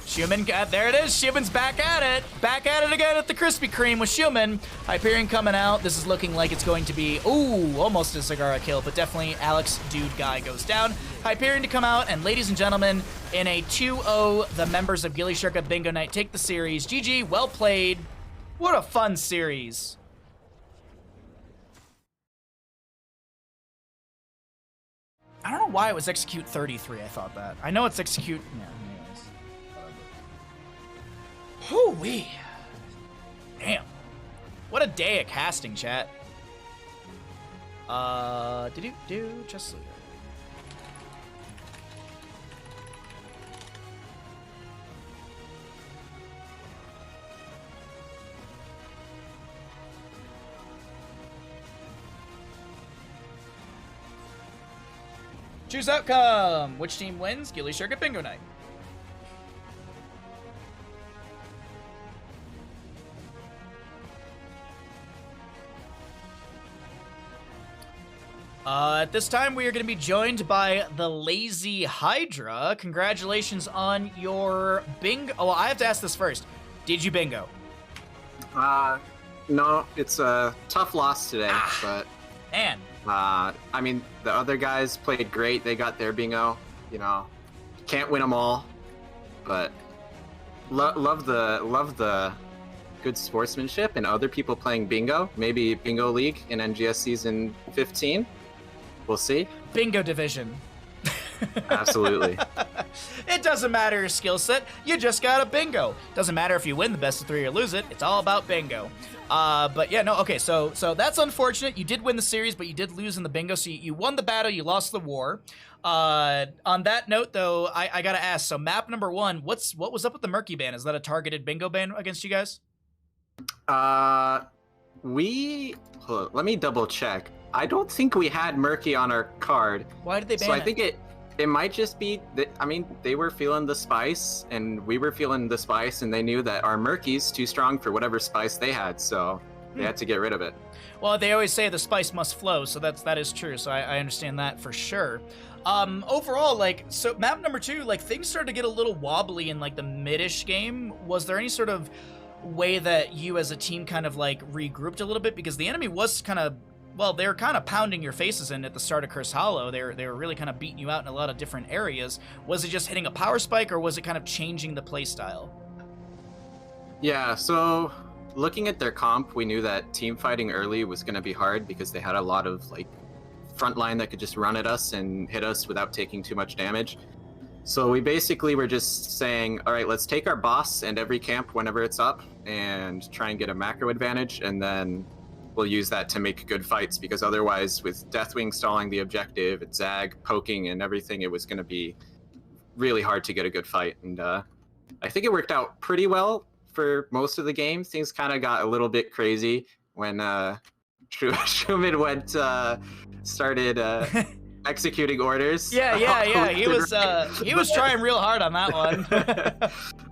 Schumann, there it is. Schumann's back at it. Back at it again at the Krispy Kreme with Schumann. Hyperion coming out. This is looking like it's going to be, ooh, almost a Zagara kill, but definitely Alex Dude Guy goes down. Hyperion to come out, and ladies and gentlemen, in a 2-0, the members of gillyShark at Bingo Night take the series. GG, well played. What a fun series. I don't know why it was execute 33, I thought that. I know it's execute, yeah. Hoo-wee. Damn. What a day of casting, chat. Just leave it. Choose outcome. Which team wins? gillyShark at Bingo Night. At this time, we are going to be joined by the Lazy Hydra. Congratulations on your bingo. Oh, I have to ask this first. Did you bingo? No, it's a tough loss today, but... Man. I mean, the other guys played great. They got their bingo. You know, can't win them all, but love the good sportsmanship and other people playing bingo. Maybe Bingo League in NGS Season 15. We'll see. Bingo division. Absolutely. It doesn't matter your skill set. You just got a bingo. Doesn't matter if you win the best of 3 or lose it. It's all about bingo. But yeah, no, okay, so that's unfortunate. You did win the series, but you did lose in the bingo. So you won the battle, you lost the war. On that note, though, I gotta ask. So map number 1, what was up with the Murky ban? Is that a targeted bingo ban against you guys? Let me double check. I don't think we had Murky on our card. Why did they ban So it? I think it might just be that, I mean, they were feeling the spice, and we were feeling the spice, and they knew that our Murky's too strong for whatever spice they had, so they had to get rid of it. Well, they always say the spice must flow, so that is true. So I understand that for sure. Overall, like, so map number 2, like, things started to get a little wobbly in like the mid-ish game. Was there any sort of way that you as a team kind of like regrouped a little bit, because the enemy was kind of, well, they were kind of pounding your faces in at the start of Curse Hollow. They were really kind of beating you out in a lot of different areas. Was it just hitting a power spike, or was it kind of changing the play style? Yeah, so looking at their comp, we knew that team fighting early was going to be hard because they had a lot of like front line that could just run at us and hit us without taking too much damage. So we basically were just saying, all right, let's take our boss and every camp whenever it's up and try and get a macro advantage, and then we'll use that to make good fights, because otherwise with Deathwing stalling the objective, and Zag poking and everything, it was going to be really hard to get a good fight. And I think it worked out pretty well for most of the game. Things kind of got a little bit crazy when Shumid started executing orders. Yeah. He was trying real hard on that one.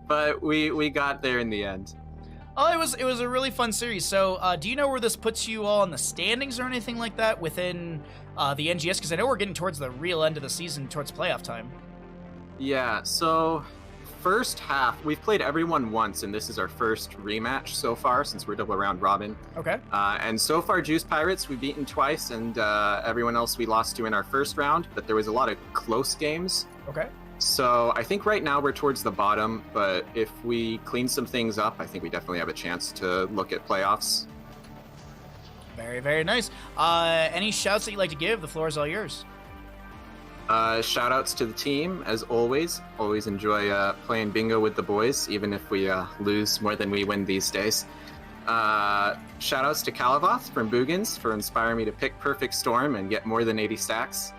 But we got there in the end. Oh, it was a really fun series. So, do you know where this puts you all in the standings or anything like that within the NGS? Because I know we're getting towards the real end of the season, towards playoff time. Yeah, so first half, we've played everyone once, and this is our first rematch so far since we're double round robin. Okay. And so far, Juice Pirates, we've beaten twice, and everyone else we lost to in our first round, but there was a lot of close games. Okay. So I think right now we're towards the bottom, but if we clean some things up, I think we definitely have a chance to look at playoffs. Very, very nice. Any shouts that you'd like to give? The floor is all yours. Shout outs to the team, as always. Always enjoy playing bingo with the boys, even if we lose more than we win these days. Shout outs to Calavoth from Boogans for inspiring me to pick Perfect Storm and get more than 80 stacks.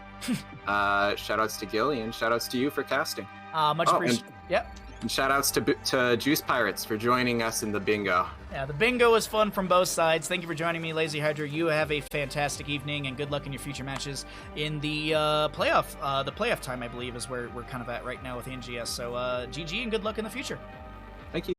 Shout outs to Gilly, and shout outs to you for casting. Much appreciated. Yep. And shout outs to Juice Pirates for joining us in the bingo. Yeah, the bingo was fun from both sides. Thank you for joining me, Lazy Hydra. You have a fantastic evening, and good luck in your future matches in the playoff. The playoff time, I believe, is where we're kind of at right now with NGS. So GG and good luck in the future. Thank you.